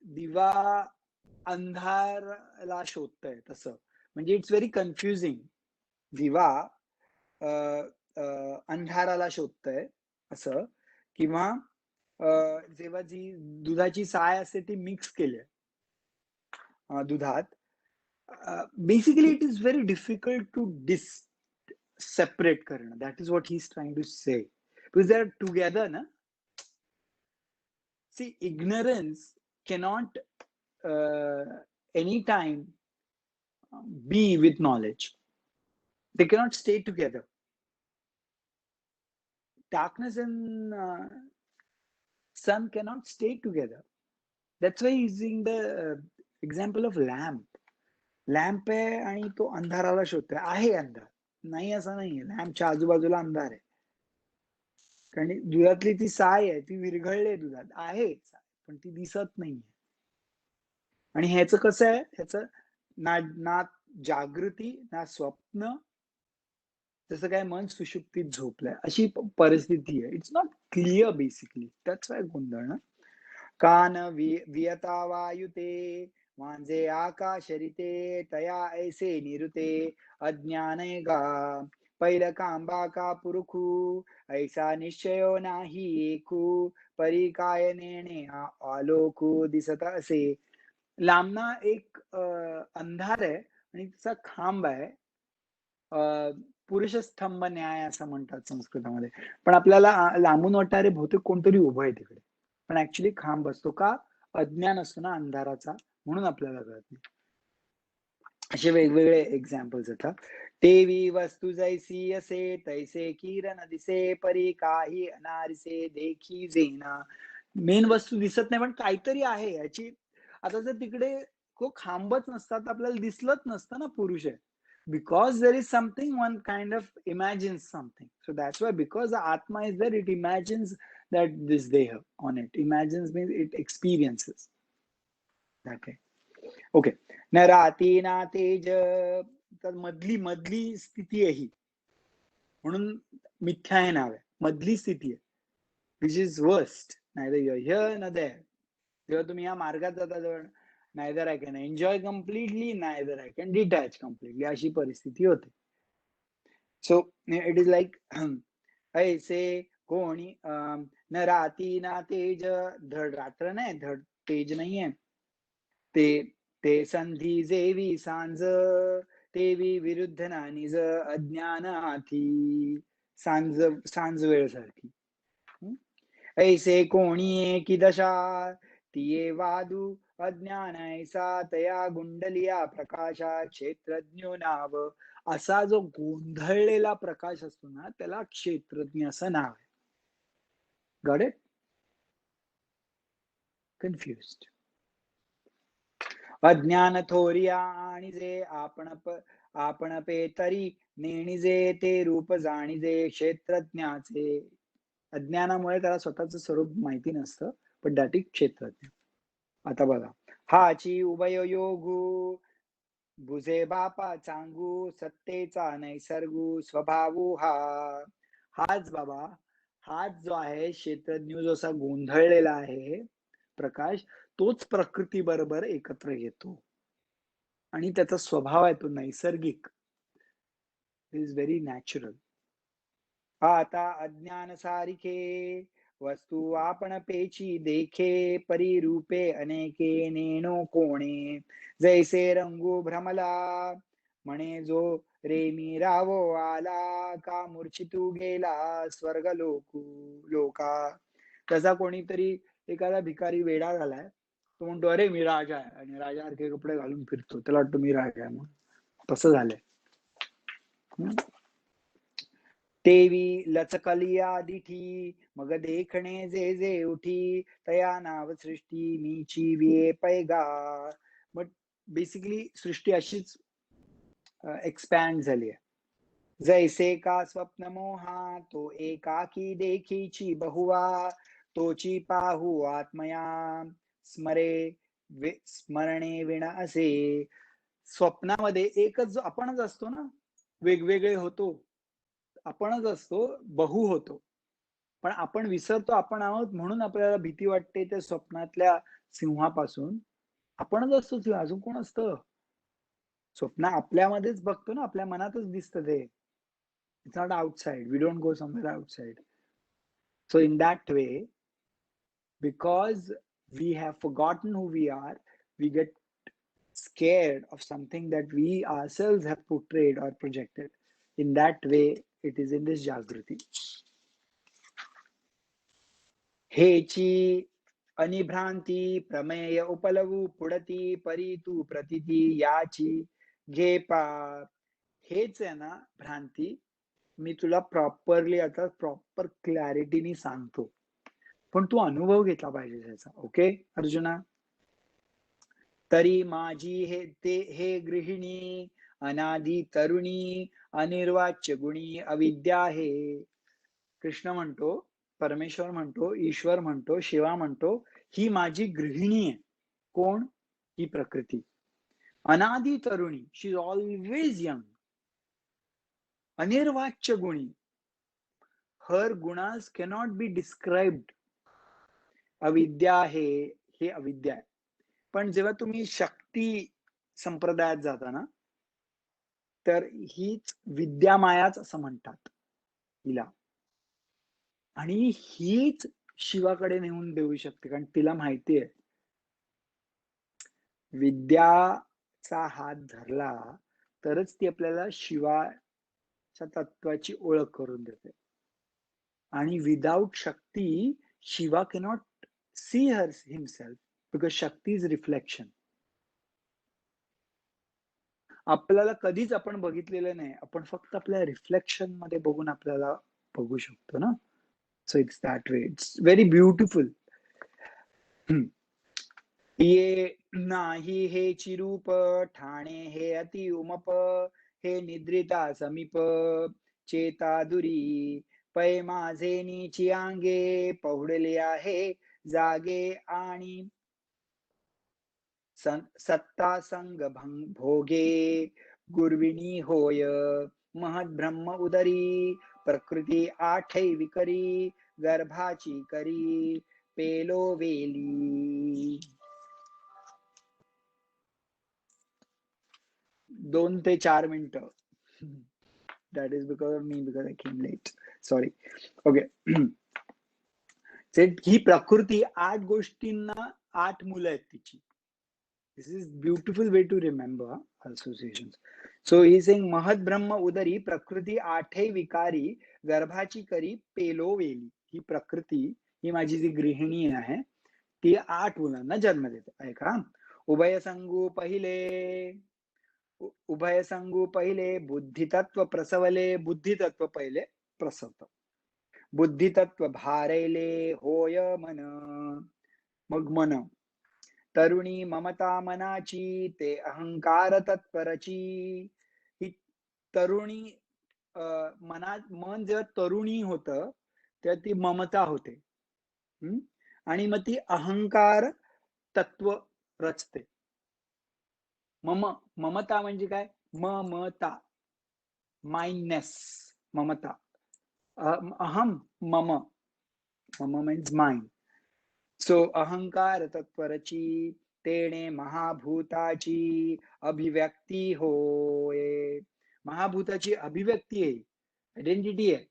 दिवा अंधारला शोधतोय तसं म्हणजे इट्स व्हेरी कन्फ्युजिंग. दिवा अंधाराला शोधतोय असं, किंवा जेव्हा जी दुधाची साय असते ती मिक्स केली दुधात, basically it is very difficult to separate करणं. That is what he is trying to say, because they are together ना. See, ignorance cannot anytime be with knowledge. They cannot stay together. Darkness and sun cannot stay together. That's why using the example of lamp. Lamp आहे आणि तो अंधाराला शोधतोय. आहे अंधार, नाही असं नाहीये. लॅम्पच्या आजूबाजूला अंधार आहे, कारण दुधातली ती साय आहे ती विरघळले दुधात आहे, पण ती दिसत नाहीये. आणि ह्याचं कसं आहे, ह्याचं ना जागृती ना स्वप्न, जसं काय मन सुषुप्तीत झोपलंय अशी परिस्थिती आहे. It's not clear basically. That's why गोंधळ ना. कान वियता वायुते मांजे आकाशरिते तया ऐसे निरुते अज्ञाने गा पैल कांबा का पुरुखू ऐसा निश्चयो नाही एकू परी काय नेणे आलोकू दिसत असे. लांबना एक अंधार आहे आणि तिचा खांब आहे. पुरुष स्तंभ न्याय असं म्हणतात संस्कृतामध्ये. पण आपल्याला लांबून वाटतं अरे बहुतेक कोणतरी उभं आहे तिकडे, पण ऍक्च्युली खांब असतो. का? अज्ञान असतो ना अंधाराचा, म्हणून आपल्याला कळत नाही. असे वेगवेगळे एक्झाम्पल्स येतात. तेवी वस्तू जैसी असे तैसे किरण दिसे परी काही अनारिसे देखी जेना. मेन वस्तू दिसत नाही पण काहीतरी आहे याची. आता जर तिकडे खांबच नसतात आपल्याला दिसलंच नसतं ना पुरुष आहे, because there is something, one kind of imagines something. So that's why, because the atma is there, it imagines that this deha on it. Imagines means it experiences that way. Okay. न राती ना तेज, तर मधली स्थिती आहे ही, म्हणून मिथ्या हे नाव आहे. मधली स्थिती आहे, विच इज वर्स्ट. नाहीतर हिअर न देअर. जेव्हा तुम्ही या मार्गात जाता जवळ, neither I can enjoy completely, neither I can detach completely, अशी परिस्थिती होते. So it is like ऐसे कोणी न राती ना तेज, धड रात्र नाही, धड तेज नाहीये. ते संधी जेवी सांज, तेवी विरुद्ध ना निज अज्ञान हाती. सांज वेळ सारखी. ऐसे कोणी की दशा, तिये वादू अज्ञान ऐसा तया गुंडलिया प्रकाशा क्षेत्रज्ञो नाव. असा जो गोंधळलेला प्रकाश असतो ना त्याला क्षेत्रज्ञ असं नाव आहे. Got it? कन्फ्युज्ड. अज्ञान थोरिया आणि जे आपण पे तरी नेणीजे ते रूप जाणीजे क्षेत्रज्ञाचे. अज्ञानामुळे त्याला स्वतःचं स्वरूप माहिती नसतं, पण दॅट इज क्षेत्रज्ञ. आता बघा, हाची उभय योगू बुझे बापा चांगू सत्तेचा नैसर्गू स्वभावू हाच बाबा, हाच जो आहे क्षेत्रज्ञ, जो असा गोंधळलेला आहे प्रकाश, तोच प्रकृती बरोबर एकत्र येतो आणि त्याचा स्वभाव आहे तो नैसर्गिक. It is very natural. आता अज्ञान सारिखे वस्तू आपण पेची देखे परी रूपे अनेके नेणो कोणे. जैसे रंगू भ्रमला म्हणे जो रेमी रावो आला का मूर्छितू गेला स्वर्ग लोका. तसा कोणीतरी एखादा भिकारी वेडा झालाय, तो म्हणतो अरे मी राजा आहे, आणि राजासारखे कपडे घालून फिरतो, त्याला वाटतं मी राजा आहे म्हणून. तसं झालंय. तेवी लचकलिया दिठी मग देखणे जे जे उठी तया नाव सृष्टी मीची विये पैगा. बट बेसिकली सृष्टी अशीच एक्सपॅन्ड झाली आहे. जैसे का स्वप्न मोहा तो एकाकी देखीची बहुवा, तोची पाहू आत्मया स्मरणे विण असे. स्वप्नामध्ये एकच आपणच असतो ना, वेगवेगळे होतो, आपणच असतो, बहु होतो, पण आपण विसरतो आपण आहोत, म्हणून आपल्याला भीती वाटते त्या स्वप्नातल्या सिंहापासून. आपणच असतो, अजून कोण असतं? स्वप्न आपल्यामध्येच बघतो ना, आपल्या मनातच दिसतं ते. It's not outside. We don't go somewhere outside. So in that way, because we have forgotten who we are, we get scared of something that we ourselves have portrayed or projected. In that way, it is in this Jagriti. हेची अनिभ्रांती प्रमेय उपलवू पुढती परितू प्रतिती याची घे पाप. हेच आहे ना भ्रांती. मी तुला properly आता प्रॉपर क्लॅरिटीनी सांगतो, पण तू अनुभव घेतला पाहिजे त्याचा. ओके अर्जुना. तरी माझी हे गृहिणी अनादी तरुणी अनिर्वाच्य गुणी अविद्या आहे. कृष्ण म्हणतो, परमेश्वर म्हणतो, ईश्वर म्हणतो, शिवा म्हणतो, ही माझी गृहिणी आहे. कोण? ही प्रकृती. अनादी तरुणी, शी इज ऑलवेज यंग. अनिर्वाच्य गुणी, हर गुणास कॅनॉट बी डिस्क्राइब्ड. अविद्या आहे, हे अविद्या आहे. पण जेव्हा तुम्ही शक्ती संप्रदायात जाता ना, तर हीच विद्यामायाच असं म्हणतात हिला. आणि हीच शिवाकडे नेऊन देऊ शकते, कारण तिला माहिती आहे विद्याचा हात धरला तरच ती आपल्याला शिवाच्या तत्वाची ओळख करून देते. आणि without Shakti Shiva cannot see her himself, because Shakti is reflection. आपल्याला कधीच आपण बघितलेलं नाही, आपण फक्त आपल्या रिफ्लेक्शन मध्ये बघून आपल्याला बघू शकतो ना. So it's that way. It's very beautiful. ये नाही हे चिरूप ठाणे हे अति उमप, हे निद्रिता समीप चेता दुरी, पै माझे नीची अंगे पहुडले आहे जागे आणि सत्ता संग भोगे गुरविणी होय महद ब्रह्म उदरी प्रकृती आठै विकरी गर्भाची करी पेलो वेली. 2 ते 4 मिनिटं. That is because of me, because I came late. Sorry. Okay. ही प्रकृती 8 गोष्टींना 8 मुलं आहेत तिची. This is beautiful way to remember associations. So he is saying महद ब्रह्म उदरी प्रकृती आठे विकारी गर्भाची करी पेलो वेली. ही प्रकृती, ही माझी जी गृहिणी आहे, ती 8 मुलांना जन्म देते. ऐका. उभय संगू पहिले बुद्धितत्व प्रसवले. बुद्धितत्व पहिले प्रसवत. बुद्धितत्व भारैले होय मन. मग मन. तरुणी ममता मनाची ते अहंकार तत्परची. ही तरुणी मन जेव्हा तरुणी होतं तेव्हा ती ममता होते. आणि मग ती अहंकार तत्व रचते. ममता म्हणजे काय? ममता, माइंडनेस. ममता. अहम मम. मम मीन्स माइंड. सो अहंकार तत्परची तेणे महाभूताची अभिव्यक्ती होय. महाभूताची अभिव्यक्ती आहे, आयडेंटिटी आहे.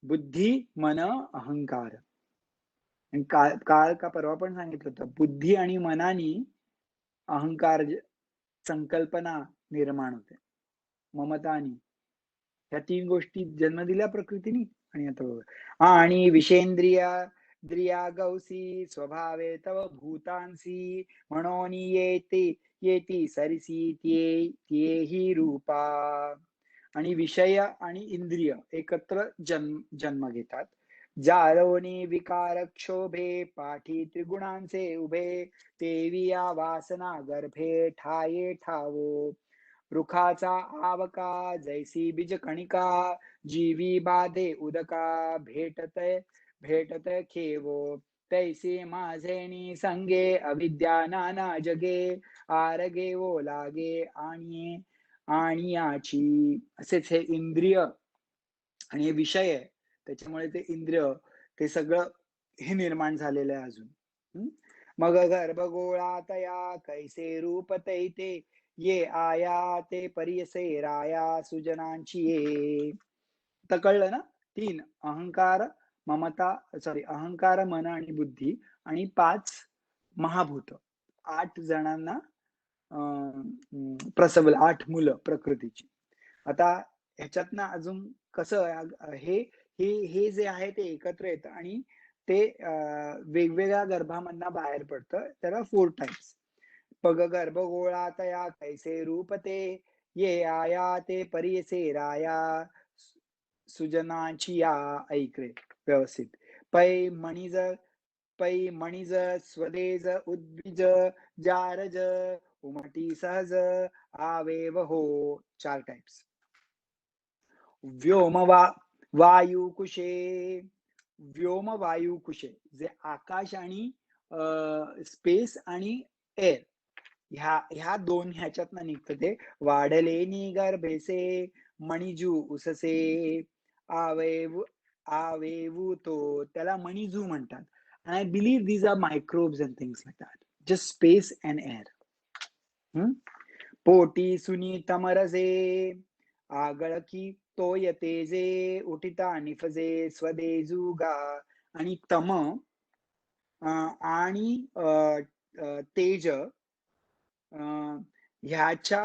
बुद्धी, मन, अहंकार. काल का परवा पण सांगितलं होतं, बुद्धी आणि मनानी अहंकार संकल्पना निर्माण होते. ममतानी ह्या 3 गोष्टी जन्म दिल्या प्रकृतीने. आणि आता आणि विषेंद्रिया गौसी स्वभावे तव भूतांसी म्हणून येती सरिसी तेही रूपा. आणि विषय आणि इंद्रिय एकत्र जन्म घेतात. जाळवणी विकार क्षोभे पाठी त्रिगुणांचे उभे तेविया वासना गर्भे ठाये ठावो. रुखाचा आवका जैसी बीज कणिका जीवी बाधे उदका भेटत खेवो. तैसे माझेनी संगे अविद्या नाना जगे आरगे वो लागे आणि याची. असेच हे इंद्रिय आणि हे विषय आहे, त्याच्यामुळे ते इंद्रिय ते सगळं हे निर्माण झालेलं आहे अजून. मग गर्भगोळा तया कैसे रूप तैते ये आया ते परियसे राया सुजनांची ये. तर कळलं ना? 3 अहंकार, ममता अहंकार, मन आणि बुद्धी आणि 5 महाभूत. 8 जणांना प्रसवलं, 8 मुलं प्रकृतीची. आता ह्याच्यातनं अजून कसं हे हे हे जे आहे ते एकत्र येतं आणि ते वेगवेगळ्या गर्भामधनं बाहेर पडतं. त्याला 4 टाइप्स. पग गर्भ गोळा तया कैसे रूप ते, ये आया ते परियसे राया सुजनाची या. ऐक रे व्यवस्थित. पै मणिज स्वदेज उद्विज जारज उमटी सहज आवेव हो. 4 टाइप्स. व्योम वायुकुशे, व्योम वायुकुशे जे आकाश आणि स्पेस आणि एअर ह्या 2 ह्याच्यातनं निघतं ते. वाढले गर्भेसे मणिजू उससे आवेवू तो, त्याला मणिजू म्हणतात. And I believe these are microbes and things like that. Just space and air. पोटी सुनी तमरजे आगळकी तोय तेजे उठिता निफजे स्वदेजुगा. आणि तम आणि तेज ह्याच्या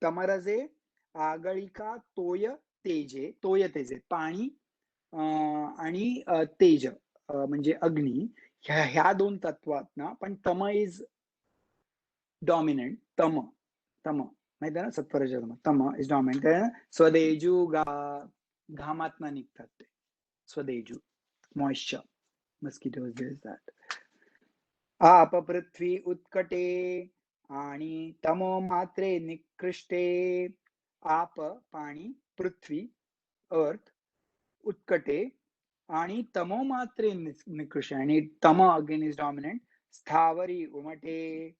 तमरजे आगळिका तोय तेजे पाणी आणि तेज म्हणजे अग्नी. ह्या 2 तत्वात ना, पण तम इज डॉमिनंट. तम माहिती आहे ना, सत्वरजतम. तम इज डॉमिनंट. स्वदेजू घामातना निघतात ते. स्वदेजू मॉइश्चर. Mosquitoes this that. आप पृथ्वी उत्कटे आणि तमो मात्रे निकृष्टे. आप पाणी, पृथ्वी अर्थ, उत्कटे आणि तमो मात्रे निकृष्टे. आणि तम अगेन इज डॉमिनंट. स्थावरी उमटे.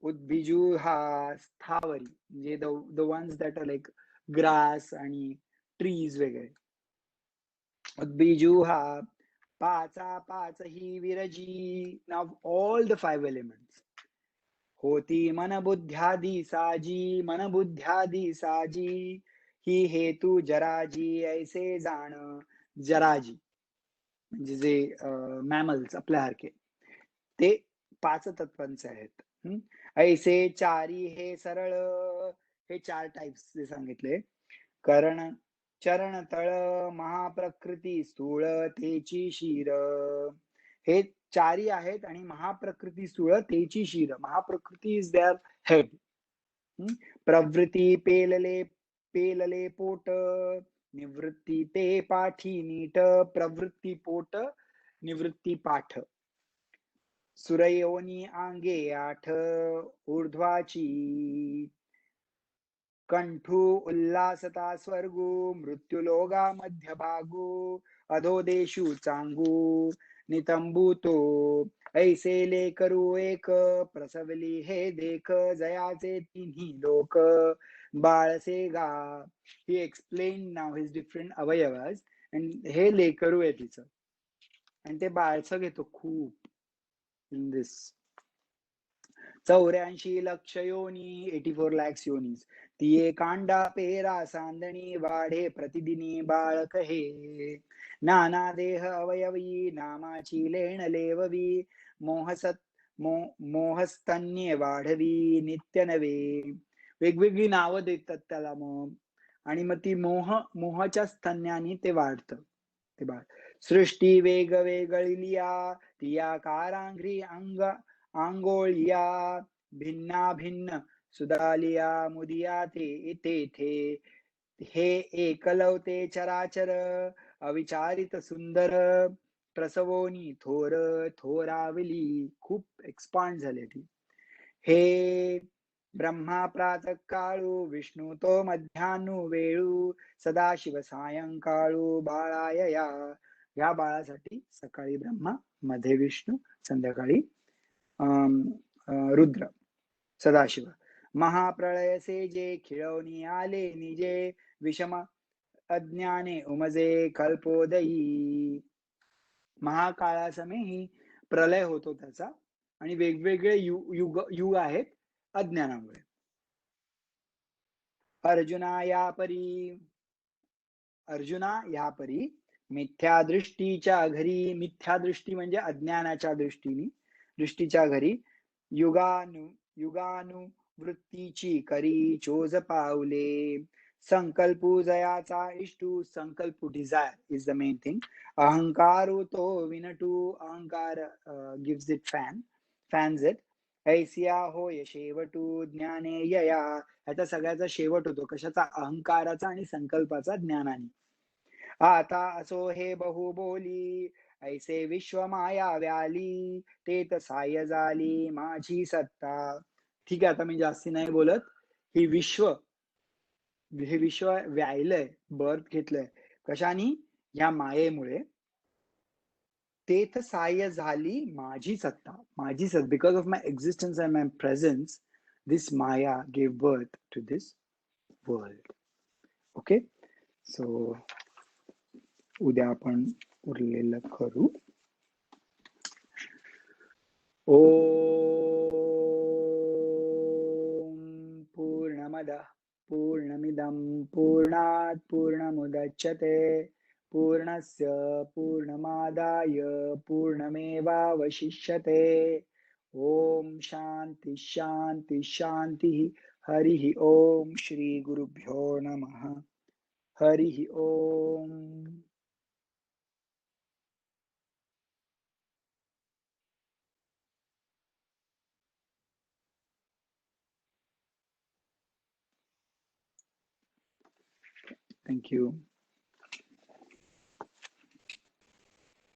उद्भिजू हा स्थावरी म्हणजे the ones that are like grass आणि ट्रीज वगैरे. उद्भिजू हा पाच ही विरजी. नाव ऑल द 5 एलिमेंट्स. होती मन बुद्ध्यादी साजी ही हेतू जराजी ऐसे जाण. जराजी म्हणजे जे मॅमल्स आपल्यासारखे ते 5 तत्वांचे आहेत. ऐसे चारी हे सरळ. हे 4 टाइप्स जे सांगितले. करण चरण तळ महाप्रकृती स्थूळ तेची शीर. हे 4 आहेत आणि महाप्रकृती स्थूळ तेची शीर. महाप्रकृती इज देअर हेड. प्रवृत्ती पेलले पोट निवृत्ती ते पाठी नीट. प्रवृत्ती पोट, निवृत्ती पाठ. सुरयोनी आंगे 8 ऊर्ध्वाची. कंठू उल्लासता स्वर्गू मृत्युलोगा मध्यभागू अधोदेशू चांगू नितंबू तो. ऐसे लेकरू एक प्रसवली हे देख जयाचे तिन्ही लोक बाळसे गा. ही एक्सप्लेन नाव हिज डिफरंट अवयवाज. आणि हे लेकरू आहे तिचं आणि ते बाळसं घेतो खूप इन दिस. 84 लक्ष योनी 84 lakhs योनीज. तिये कांडा पेरा सांदणी वाढे प्रतिदिनी बाळक हे. नाना देह अवयवी नामाची लेण लेववी. मोहस्तन्ये वाढवी नित्य नवे. वेगवेगळी नावं देतात त्याला मग. आणि मग ती मोहाच्या स्तन्यानी ते वाढतं ते बाळ. सृष्टी वेग वेगळिया तिया कारांघ्री आंगोळिया. भिन्ना भिन्न सुदालिया मुदिया ते तेथे. हे एकलवते चराचर अविचारित सुंदर. प्रसवोनी थोरावली. खूप एक्सपांड झाली ती. हे ब्रह्मा प्रातः काळू विष्णू तो मध्यान्हू वेळू. सदाशिव सायंकाळू बाळाय या बाळासाठी सकाळी ब्रह्मा, मध्ये विष्णू, संध्याकाळी रुद्र सदाशिव. महाप्रळयसे जे खिळवणी आले निजे. विषम अज्ञाने उमजे कल्पोदयी. महाकाळासमयी प्रलय होतो त्याचा आणि वेगवेगळे युग आहेत अज्ञानामुळे. अर्जुना यापरी मिथ्या दृष्टीच्या घरी, मिथ्या दृष्टी म्हणजे अज्ञानाच्या दृष्टीच्या घरी युगानुवृत्तीची करी चोज पावले. संकल्पू जयाचा इष्टू, संकल्पू desire is the main thing. अहंकारू तो विनटू, ahankar gives it fans it. ऐसिया होय शेवटू ज्ञाने यया, ह्याचा सगळ्याचा शेवट होतो कशाचा? अहंकाराचा आणि संकल्पाचा ज्ञानाने. आता असो हे बहु बोली, ऐसे विश्व माया व्याली, तेत साय झाली माझी सत्ता. ठीक आहे, आता मी जास्ती नाही बोलत. हे विश्व व्यायलंय, बर्थ घेतलंय कशानी? या मायेमुळे. तेथ साय झाली माझी सत्ता. Because of my existence and my presence, this maya gave birth to this world. Okay, so उद्या आपण उरलेलं करू. ओम पूर्णमदः पूर्णमिदं पूर्णात् पूर्णमुदच्यते पूर्णस्य पूर्णमादाय पूर्णमेवावशिष्यते. ओम शांति शांति शांति. हरिः ओम. श्री गुरुभ्यो नमः. हरिः ओम. Thank you.